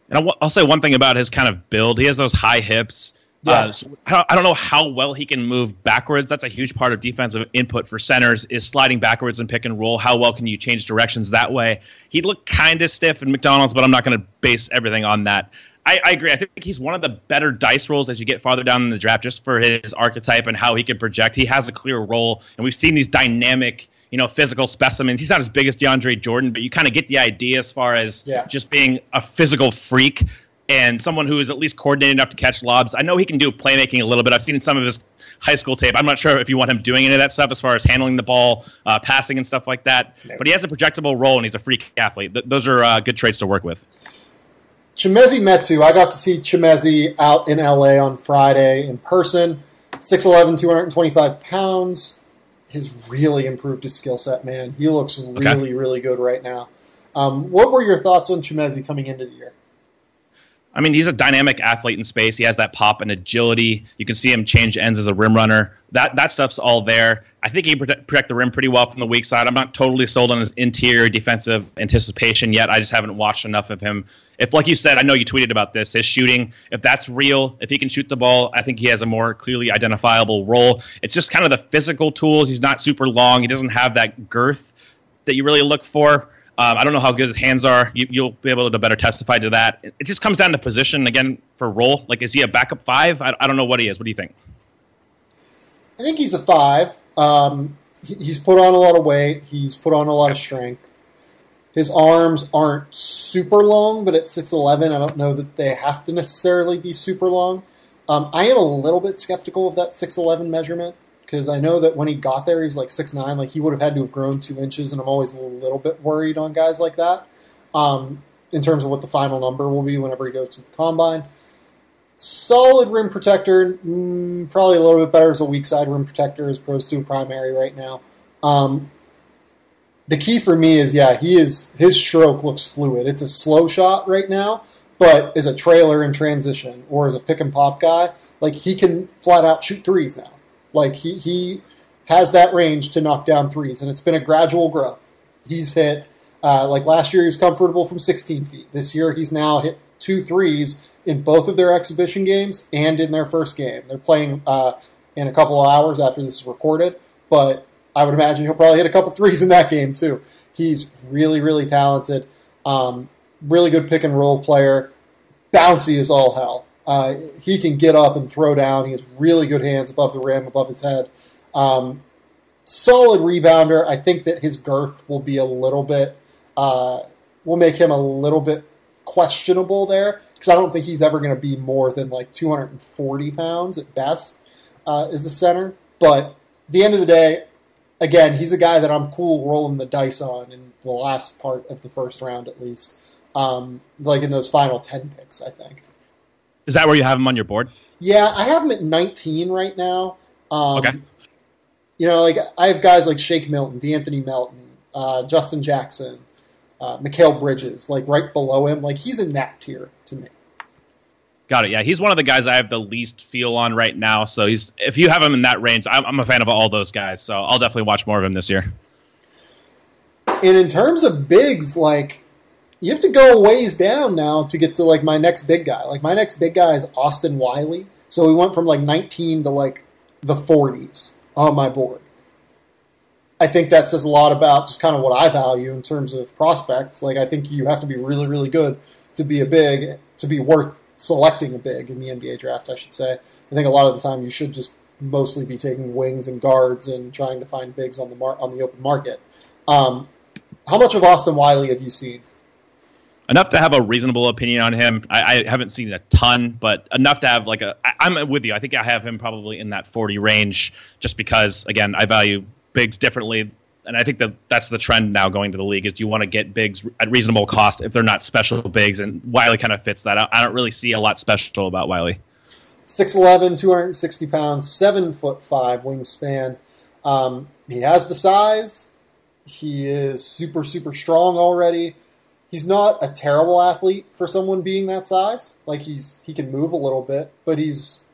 And I'll say one thing about his kind of build. He has those high hips. Yeah. So I don't know how well he can move backwards. That's a huge part of defensive input for centers, is sliding backwards and pick and roll. How well can you change directions that way? He looked kind of stiff in McDonald's, but I'm not going to base everything on that. I agree. I think he's one of the better dice rolls as you get farther down in the draft, just for his archetype and how he can project. He has a clear role, and we've seen these dynamic, physical specimens. He's not as big as DeAndre Jordan, but you kind of get the idea as far as just being a physical freak and someone who is at least coordinated enough to catch lobs. I know he can do playmaking a little bit. I've seen some of his high school tape. I'm not sure if you want him doing any of that stuff as far as handling the ball, passing and stuff like that. No. But he has a projectable role, and he's a freak athlete. Those are good traits to work with. Chimezie Metu, I got to see Chimezie out in LA on Friday in person. 6'11", 225 pounds. Has really improved his skill set, man. He looks really, really good right now. What were your thoughts on Chimezie coming into the year? I mean, he's a dynamic athlete in space. He has that pop and agility. You can see him change ends as a rim runner. That stuff's all there. I think he protect the rim pretty well from the weak side. I'm not totally sold on his interior defensive anticipation yet. I just haven't watched enough of him. If, like you said, I know you tweeted about this, his shooting, if that's real, if he can shoot the ball, I think he has a more clearly identifiable role. It's just kind of the physical tools. He's not super long. He doesn't have that girth that you really look for. I don't know how good his hands are. You'll be able to better testify to that. It just comes down to position, again, for role. Like, is he a backup five? I don't know what he is. What do you think? I think he's a five. He's put on a lot of weight. He's put on a lot of strength. His arms aren't super long, but at 6'11", I don't know that they have to necessarily be super long. I am a little bit skeptical of that 6'11" measurement, because I know that when he got there, he's like 6'9". Like, he would have had to have grown 2 inches, and I'm always a little bit worried on guys like that in terms of what the final number will be whenever he goes to the combine. Solid rim protector, probably a little bit better as a weak side rim protector as opposed to a primary right now. The key for me is, his stroke looks fluid. It's a slow shot right now, but as a trailer in transition or as a pick and pop guy, like, he can flat out shoot threes now. Like, he has that range to knock down threes, and it's been a gradual growth. He's hit, like last year he was comfortable from 16 feet. This year he's now hit 2 threes in both of their exhibition games and in their first game. They're playing in a couple of hours after this is recorded, but I would imagine he'll probably hit a couple threes in that game too. He's really, really talented, really good pick and roll player, bouncy as all hell. He can get up and throw down. He has really good hands above the rim, above his head. Solid rebounder. I think that his girth will be a little bit, will make him a little bit questionable there, because I don't think he's ever going to be more than like 240 pounds at best as a center. But at the end of the day, again, he's a guy that I'm cool rolling the dice on in the last part of the first round at least, like in those final 10 picks, I think. Is that where you have him on your board? Yeah, I have him at 19 right now. Okay. Like, I have guys like Shake Milton, D'Anthony Melton, Justin Jackson, Mikal Bridges, like right below him. Like, he's in that tier to me. Got it. Yeah, he's one of the guys I have the least feel on right now. So if you have him in that range, I'm a fan of all those guys. So I'll definitely watch more of him this year. And in terms of bigs, like, you have to go a ways down now to get to, like, my next big guy. Like, my next big guy is Austin Wiley. So we went from, like, 19 to, like, the 40s on my board. I think that says a lot about just kind of what I value in terms of prospects. Like, I think you have to be really, really good to be a big, to be worth selecting a big in the NBA draft, I should say. I think a lot of the time you should just mostly be taking wings and guards and trying to find bigs on the open market. How much of Austin Wiley have you seen? Enough to have a reasonable opinion on him. I haven't seen a ton, but enough to have like I'm with you. I think I have him probably in that 40 range just because, again, I value bigs differently. And I think that's the trend now going to the league is you want to get bigs at reasonable cost if they're not special bigs. And Wiley kind of fits that. I don't really see a lot special about Wiley. 6'11", 260 pounds, 7'5" wingspan. He has the size. He is super, super strong already. He's not a terrible athlete for someone being that size. Like he can move a little bit, but he's,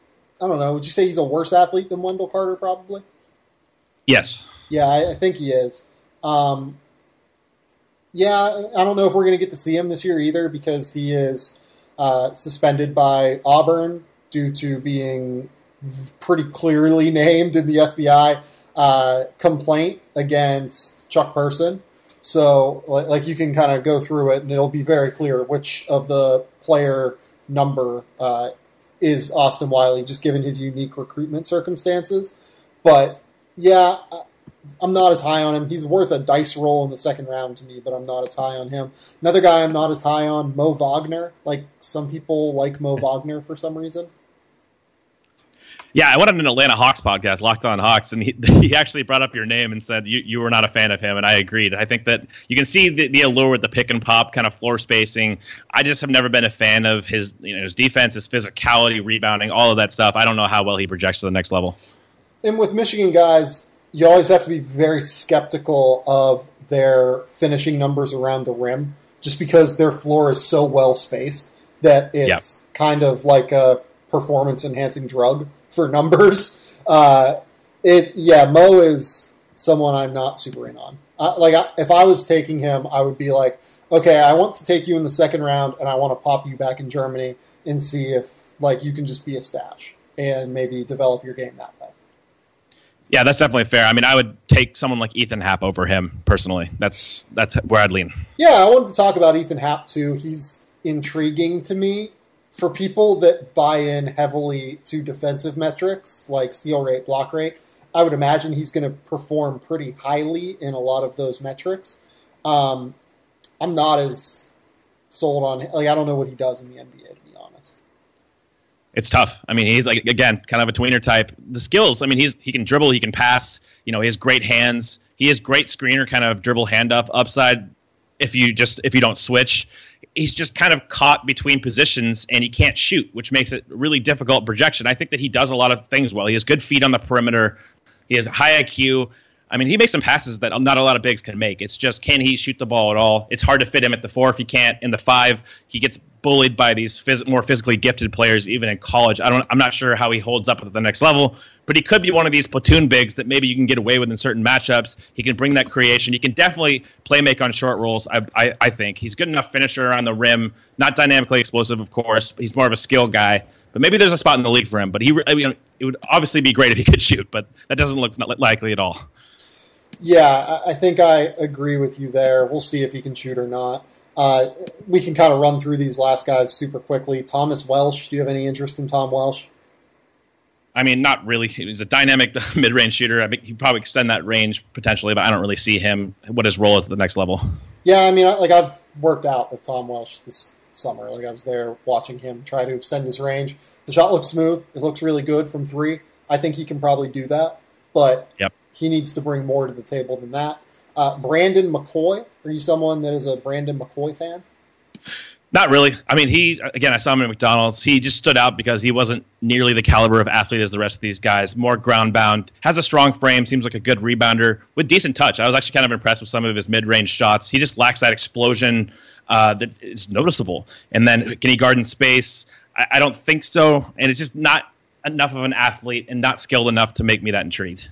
I don't know, would you say he's a worse athlete than Wendell Carter probably? Yes. Yeah, I think he is. Yeah, I don't know if we're going to get to see him this year either because he is suspended by Auburn due to being pretty clearly named in the FBI complaint against Chuck Person. So, like you can kind of go through it, and it'll be very clear which of the player number is Austin Wiley, just given his unique recruitment circumstances. But, yeah, I'm not as high on him. He's worth a dice roll in the second round to me, but I'm not as high on him. Another guy I'm not as high on, Mo Wagner. Like, some people like Mo Wagner for some reason. Yeah, I went on an Atlanta Hawks podcast, Locked On Hawks, and he actually brought up your name and said you were not a fan of him, and I agreed. I think that you can see the allure with the pick and pop kind of floor spacing. I just have never been a fan of his defense, his physicality, rebounding, all of that stuff. I don't know how well he projects to the next level. And with Michigan guys, you always have to be very skeptical of their finishing numbers around the rim, just because their floor is so well spaced that it's kind of like a performance-enhancing drug for numbers. Mo is someone I'm not super in on. If I was taking him, I would be like, okay, I want to take you in the second round, and I want to pop you back in Germany and see if you can just be a stash and maybe develop your game that way. Yeah, that's definitely fair. I mean, I would take someone like Ethan Happ over him personally. That's where I'd lean. Yeah, I wanted to talk about Ethan Happ too. He's intriguing to me. For people that buy in heavily to defensive metrics like steal rate, block rate, I would imagine he's going to perform pretty highly in a lot of those metrics. I'm not as sold on, I don't know what he does in the NBA, to be honest. It's tough. I mean, he's again, kind of a tweener type. The skills, I mean, he can dribble, he can pass, he has great hands. He has great screener kind of dribble handoff upside if you don't switch. He's just kind of caught between positions and he can't shoot, which makes it really difficult projection. I think that he does a lot of things well. He has good feet on the perimeter. He has high IQ. I mean, he makes some passes that not a lot of bigs can make. It's just, can he shoot the ball at all? It's hard to fit him at the 4 if he can't. In the 5, he gets bullied by these more physically gifted players, even in college. I'm not sure how he holds up at the next level, but he could be one of these platoon bigs that maybe you can get away with in certain matchups. He can bring that creation. He can definitely play make on short rolls, I think. He's good enough finisher around the rim, not dynamically explosive, of course. He's more of a skill guy. But maybe there's a spot in the league for him. But it would obviously be great if he could shoot, but that doesn't look likely at all. Yeah, I think I agree with you there. We'll see if he can shoot or not. We can kind of run through these last guys super quickly. Thomas Welsh, do you have any interest in Tom Welsh? I mean, not really. He's a dynamic mid-range shooter. I mean, he'd probably extend that range potentially, but I don't really see what his role is at the next level. Yeah, I mean, I've worked out with Tom Welsh this summer. I was there watching him try to extend his range. The shot looks smooth. It looks really good from 3. I think he can probably do that, but he needs to bring more to the table than that. Brandon McCoy, are you someone that is a Brandon McCoy fan? Not really. I mean, I saw him at McDonald's. He just stood out because he wasn't nearly the caliber of athlete as the rest of these guys. More ground bound, has a strong frame, seems like a good rebounder with decent touch. I was actually kind of impressed with some of his mid-range shots. He just lacks that explosion that is noticeable. And then can he guard in space? I don't think so, and it's just not enough of an athlete and not skilled enough to make me that intrigued.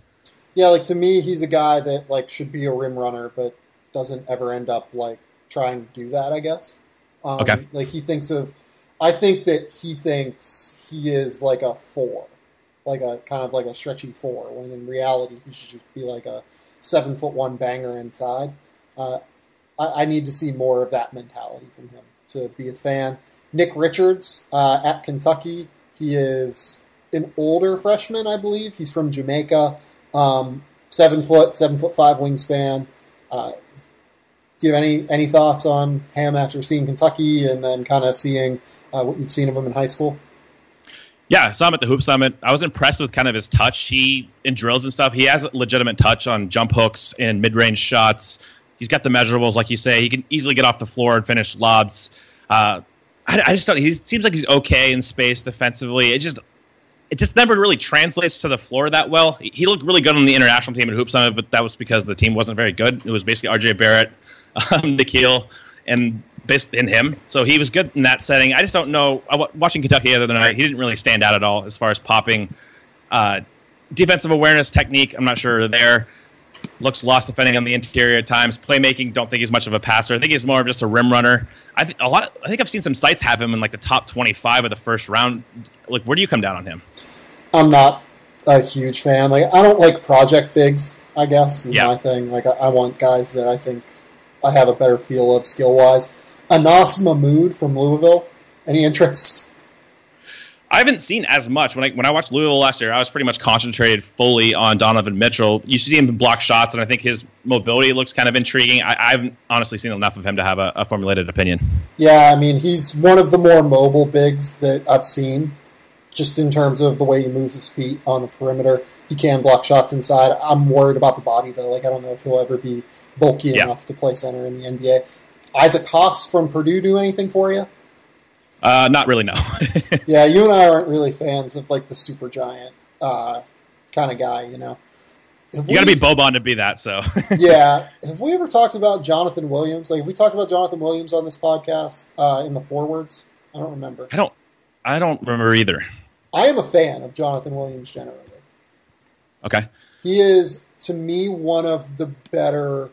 Yeah, like to me, he's a guy that like should be a rim runner, but doesn't ever end up like trying to do that, I guess. Okay. Like I think that he thinks he is like a 4, like a kind of like a stretchy 4, when in reality he should just be like a 7'1" banger inside. I need to see more of that mentality from him to be a fan. Nick Richards at Kentucky. He is an older freshman, I believe. He's from Jamaica. 7'5" wingspan. Do you have any thoughts on him after seeing Kentucky and then kind of seeing what you've seen of him in high school? Yeah, I saw him at the Hoop Summit. I was impressed with kind of his touch. In drills and stuff, he has a legitimate touch on jump hooks and mid-range shots. He's got the measurables, like you say. He can easily get off the floor and finish lobs. I just don't. He seems like he's okay in space defensively. It just never really translates to the floor that well. He looked really good on the international team at Hoop Summit, but that was because the team wasn't very good. It was basically R.J. Barrett, Nikhil, and him. So he was good in that setting. I just don't know. Watching Kentucky the other night, he didn't really stand out at all as far as popping. Defensive awareness, technique, I'm not sure there. Looks lost defending on the interior at times. Playmaking, don't think he's much of a passer. I think he's more of just a rim runner. I think I've seen some sites have him in like the top 25 of the first round. Like, where do you come down on him? I'm not a huge fan. Like, I don't like project bigs, I guess, is my thing. Like, I want guys that I think I have a better feel of skill-wise. Anas Mahmoud from Louisville. Any interest? I haven't seen as much. When I watched Louisville last year, I was pretty much concentrated fully on Donovan Mitchell. You see him block shots, and I think his mobility looks kind of intriguing. I haven't honestly seen enough of him to have a formulated opinion. Yeah, I mean, he's one of the more mobile bigs that I've seen, just in terms of the way he moves his feet on the perimeter. He can block shots inside. I'm worried about the body, though. Like, I don't know if he'll ever be bulky enough to play center in the NBA. Isaac Haas from Purdue do anything for you? Not really, no. Yeah, you and I aren't really fans of like the super giant kind of guy, you know. You got to be Boban to be that, so. Yeah. Have we ever talked about Jonathan Williams? Like, have we talked about Jonathan Williams on this podcast in the forwards? I don't remember. I don't remember either. I am a fan of Jonathan Williams generally. Okay. He is, to me, one of the better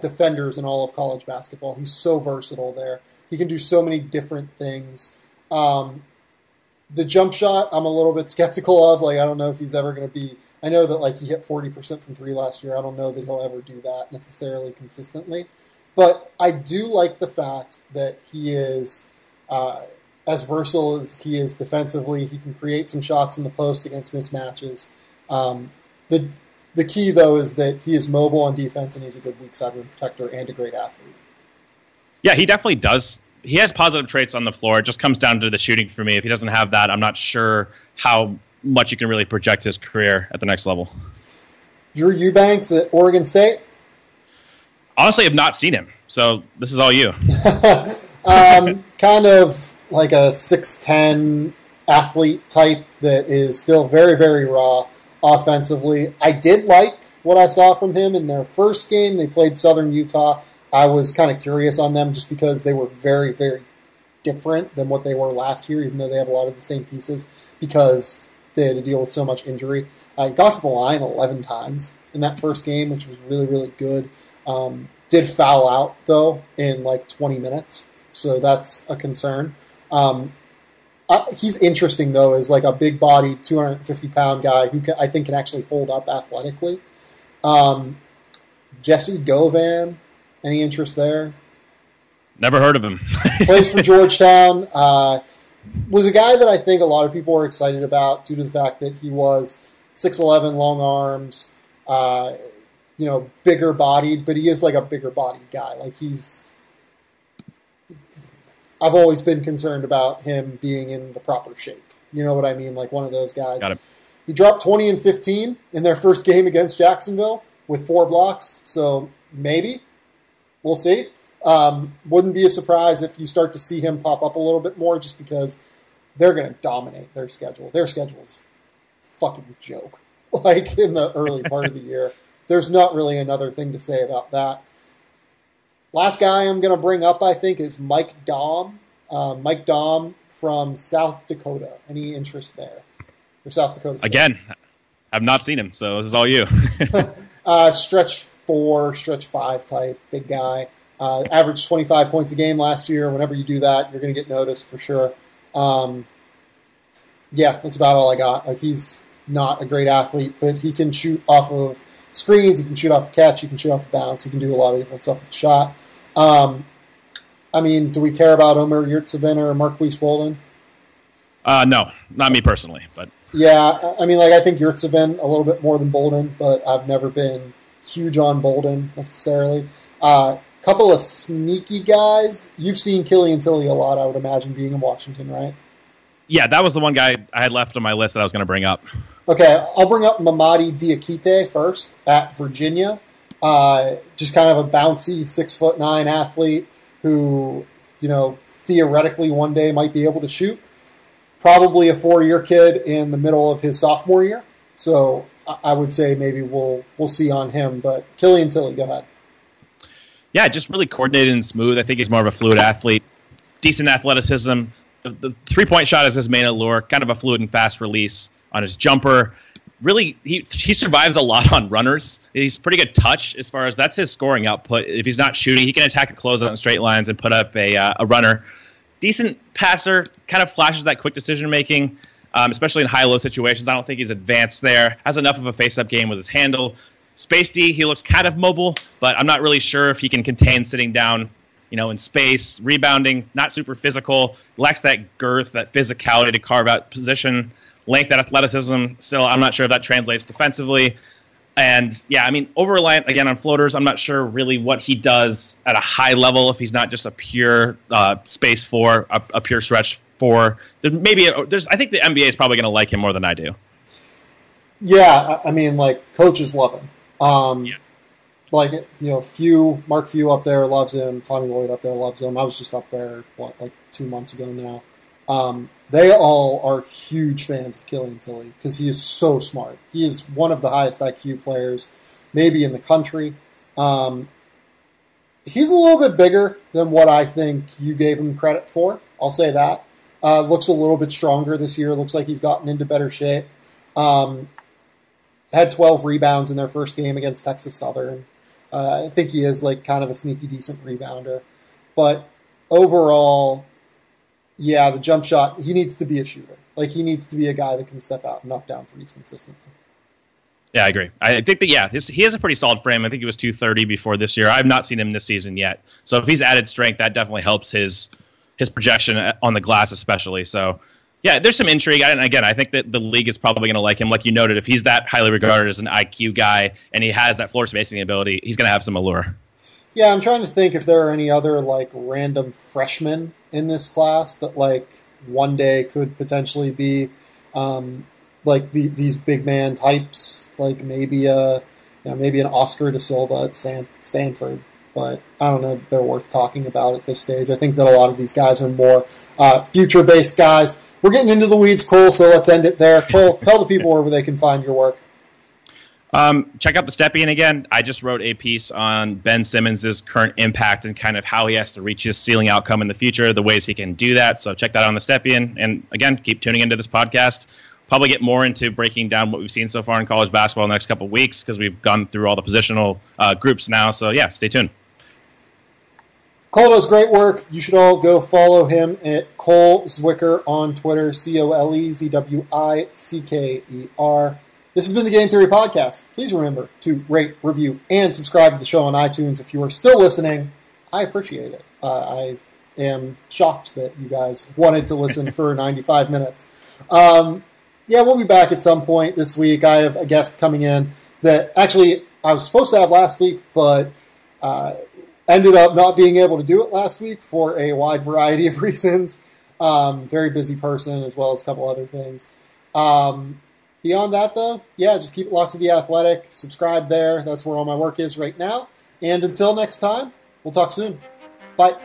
defenders in all of college basketball. He's so versatile there. He can do so many different things. The jump shot, I'm a little bit skeptical of. Like, I don't know if he's ever going to be. I know that like he hit 40% from 3 last year. I don't know that he'll ever do that necessarily consistently. But I do like the fact that he is as versatile as he is defensively. He can create some shots in the post against mismatches. The key, though, is that he is mobile on defense and he's a good weak side rim protector and a great athlete. Yeah, he definitely does. He has positive traits on the floor. It just comes down to the shooting for me. If he doesn't have that, I'm not sure how much you can really project his career at the next level. Drew Eubanks at Oregon State? Honestly, I've not seen him, so this is all you. Kind of like a 6'10" athlete type that is still very, very raw offensively. I did like what I saw from him in their first game. They played Southern Utah. I was kind of curious on them just because they were very, very different than what they were last year, even though they have a lot of the same pieces, because they had to deal with so much injury. He got to the line 11 times in that first game, which was really, really good. Did foul out, though, in like 20 minutes, so that's a concern. He's interesting, though, as like a big-bodied, 250-pound guy who I think can actually hold up athletically. Jesse Govan. Any interest there? Never heard of him. Plays for Georgetown. Was a guy that I think a lot of people were excited about due to the fact that he was 6'11", long arms, bigger bodied, but he is like a bigger bodied guy. Like I've always been concerned about him being in the proper shape. You know what I mean? Like one of those guys. Got it. He dropped 20 and 15 in their first game against Jacksonville with 4 blocks, so maybe. We'll see. Wouldn't be a surprise if you start to see him pop up a little bit more just because they're going to dominate their schedule. Their schedule is fucking joke. Like in the early part of the year. There's not really another thing to say about that. Last guy I'm going to bring up, I think, is Mike Daum. Mike Daum from South Dakota. Any interest there? For South Dakota State? Again, I've not seen him, so this is all you. Stretch 4, stretch 5 type, big guy. Averaged 25 points a game last year. Whenever you do that, you're going to get noticed for sure. Yeah, that's about all I got. Like, he's not a great athlete, but he can shoot off of screens. He can shoot off the catch. He can shoot off the bounce. He can do a lot of different stuff with the shot. I mean, do we care about Omer Yurtseven or Marquise Bolden? No, not me personally, but yeah, I mean, like, I think Yurtseven a little bit more than Bolden, but I've never been huge on Bolden necessarily. Couple of sneaky guys. You've seen Killian Tilly a lot, I would imagine, being in Washington, right? Yeah, that was the one guy I had left on my list that I was going to bring up. Okay, I'll bring up Mamadi Diakite first at Virginia. Just kind of a bouncy 6'9" athlete who, theoretically one day might be able to shoot. Probably a 4-year kid in the middle of his sophomore year. So I would say maybe we'll see on him. But Killian Tilly, go ahead. Yeah, just really coordinated and smooth. I think he's more of a fluid athlete. Decent athleticism. The three-point shot is his main allure. Kind of a fluid and fast release on his jumper. Really, he survives a lot on runners. He's pretty good touch as far as that's his scoring output. If he's not shooting, he can attack a closeout in straight lines and put up a runner. Decent passer, kind of flashes that quick decision-making, especially in high-low situations. I don't think he's advanced there. Has enough of a face-up game with his handle. Space D, he looks kind of mobile, but I'm not really sure if he can contain sitting down, in space. Rebounding, not super physical. Lacks that girth, that physicality to carve out position. Length, that athleticism. Still, I'm not sure if that translates defensively. And, yeah, I mean, over-reliant, again, on floaters. I'm not sure really what he does at a high level if he's not just a pure space 4, a pure stretch 4. I think the NBA is probably going to like him more than I do. Yeah, I mean, coaches love him. Mark Few up there loves him. Tommy Lloyd up there loves him. I was just up there, 2 months ago now. They all are huge fans of Killian Tilly because he is so smart. He is one of the highest IQ players, maybe in the country. He's a little bit bigger than what I think you gave him credit for. I'll say that. Looks a little bit stronger this year. Looks like he's gotten into better shape. Had 12 rebounds in their first game against Texas Southern. I think he is kind of a sneaky decent rebounder. But overall, yeah, the jump shot, he needs to be a shooter. He needs to be a guy that can step out and knock down threes consistently. Yeah, I agree. I think that, he has a pretty solid frame. I think he was 230 before this year. I've not seen him this season yet. So if he's added strength, that definitely helps his projection on the glass especially. So, yeah, there's some intrigue. And again, I think that the league is probably going to like him. Like you noted, if he's that highly regarded as an IQ guy and he has that floor spacing ability, he's going to have some allure. Yeah, I'm trying to think if there are any other random freshmen in this class that one day could potentially be these big man types, maybe an Oscar da Silva at Stanford. But I don't know if they're worth talking about at this stage. I think that a lot of these guys are more future-based guys. We're getting into the weeds, Cole, so let's end it there. Cole, tell the people where they can find your work. Check out the Stepien again. I just wrote a piece on Ben Simmons' current impact and kind of how he has to reach his ceiling outcome in the future, the ways he can do that. So check that out on the Stepien. And again, keep tuning into this podcast. Probably get more into breaking down what we've seen so far in college basketball in the next couple of weeks because we've gone through all the positional groups now. So yeah, stay tuned. Cole does great work. You should all go follow him at Cole Zwicker on Twitter, ColeZwicker. This has been the Game Theory Podcast. Please remember to rate, review, and subscribe to the show on iTunes. If you are still listening, I appreciate it. I am shocked that you guys wanted to listen for 95 minutes. We'll be back at some point this week. I have a guest coming in that actually I was supposed to have last week, but ended up not being able to do it last week for a wide variety of reasons. Very busy person as well as a couple other things. Beyond that, though, just keep it locked to The Athletic. Subscribe there. That's where all my work is right now. And until next time, we'll talk soon. Bye.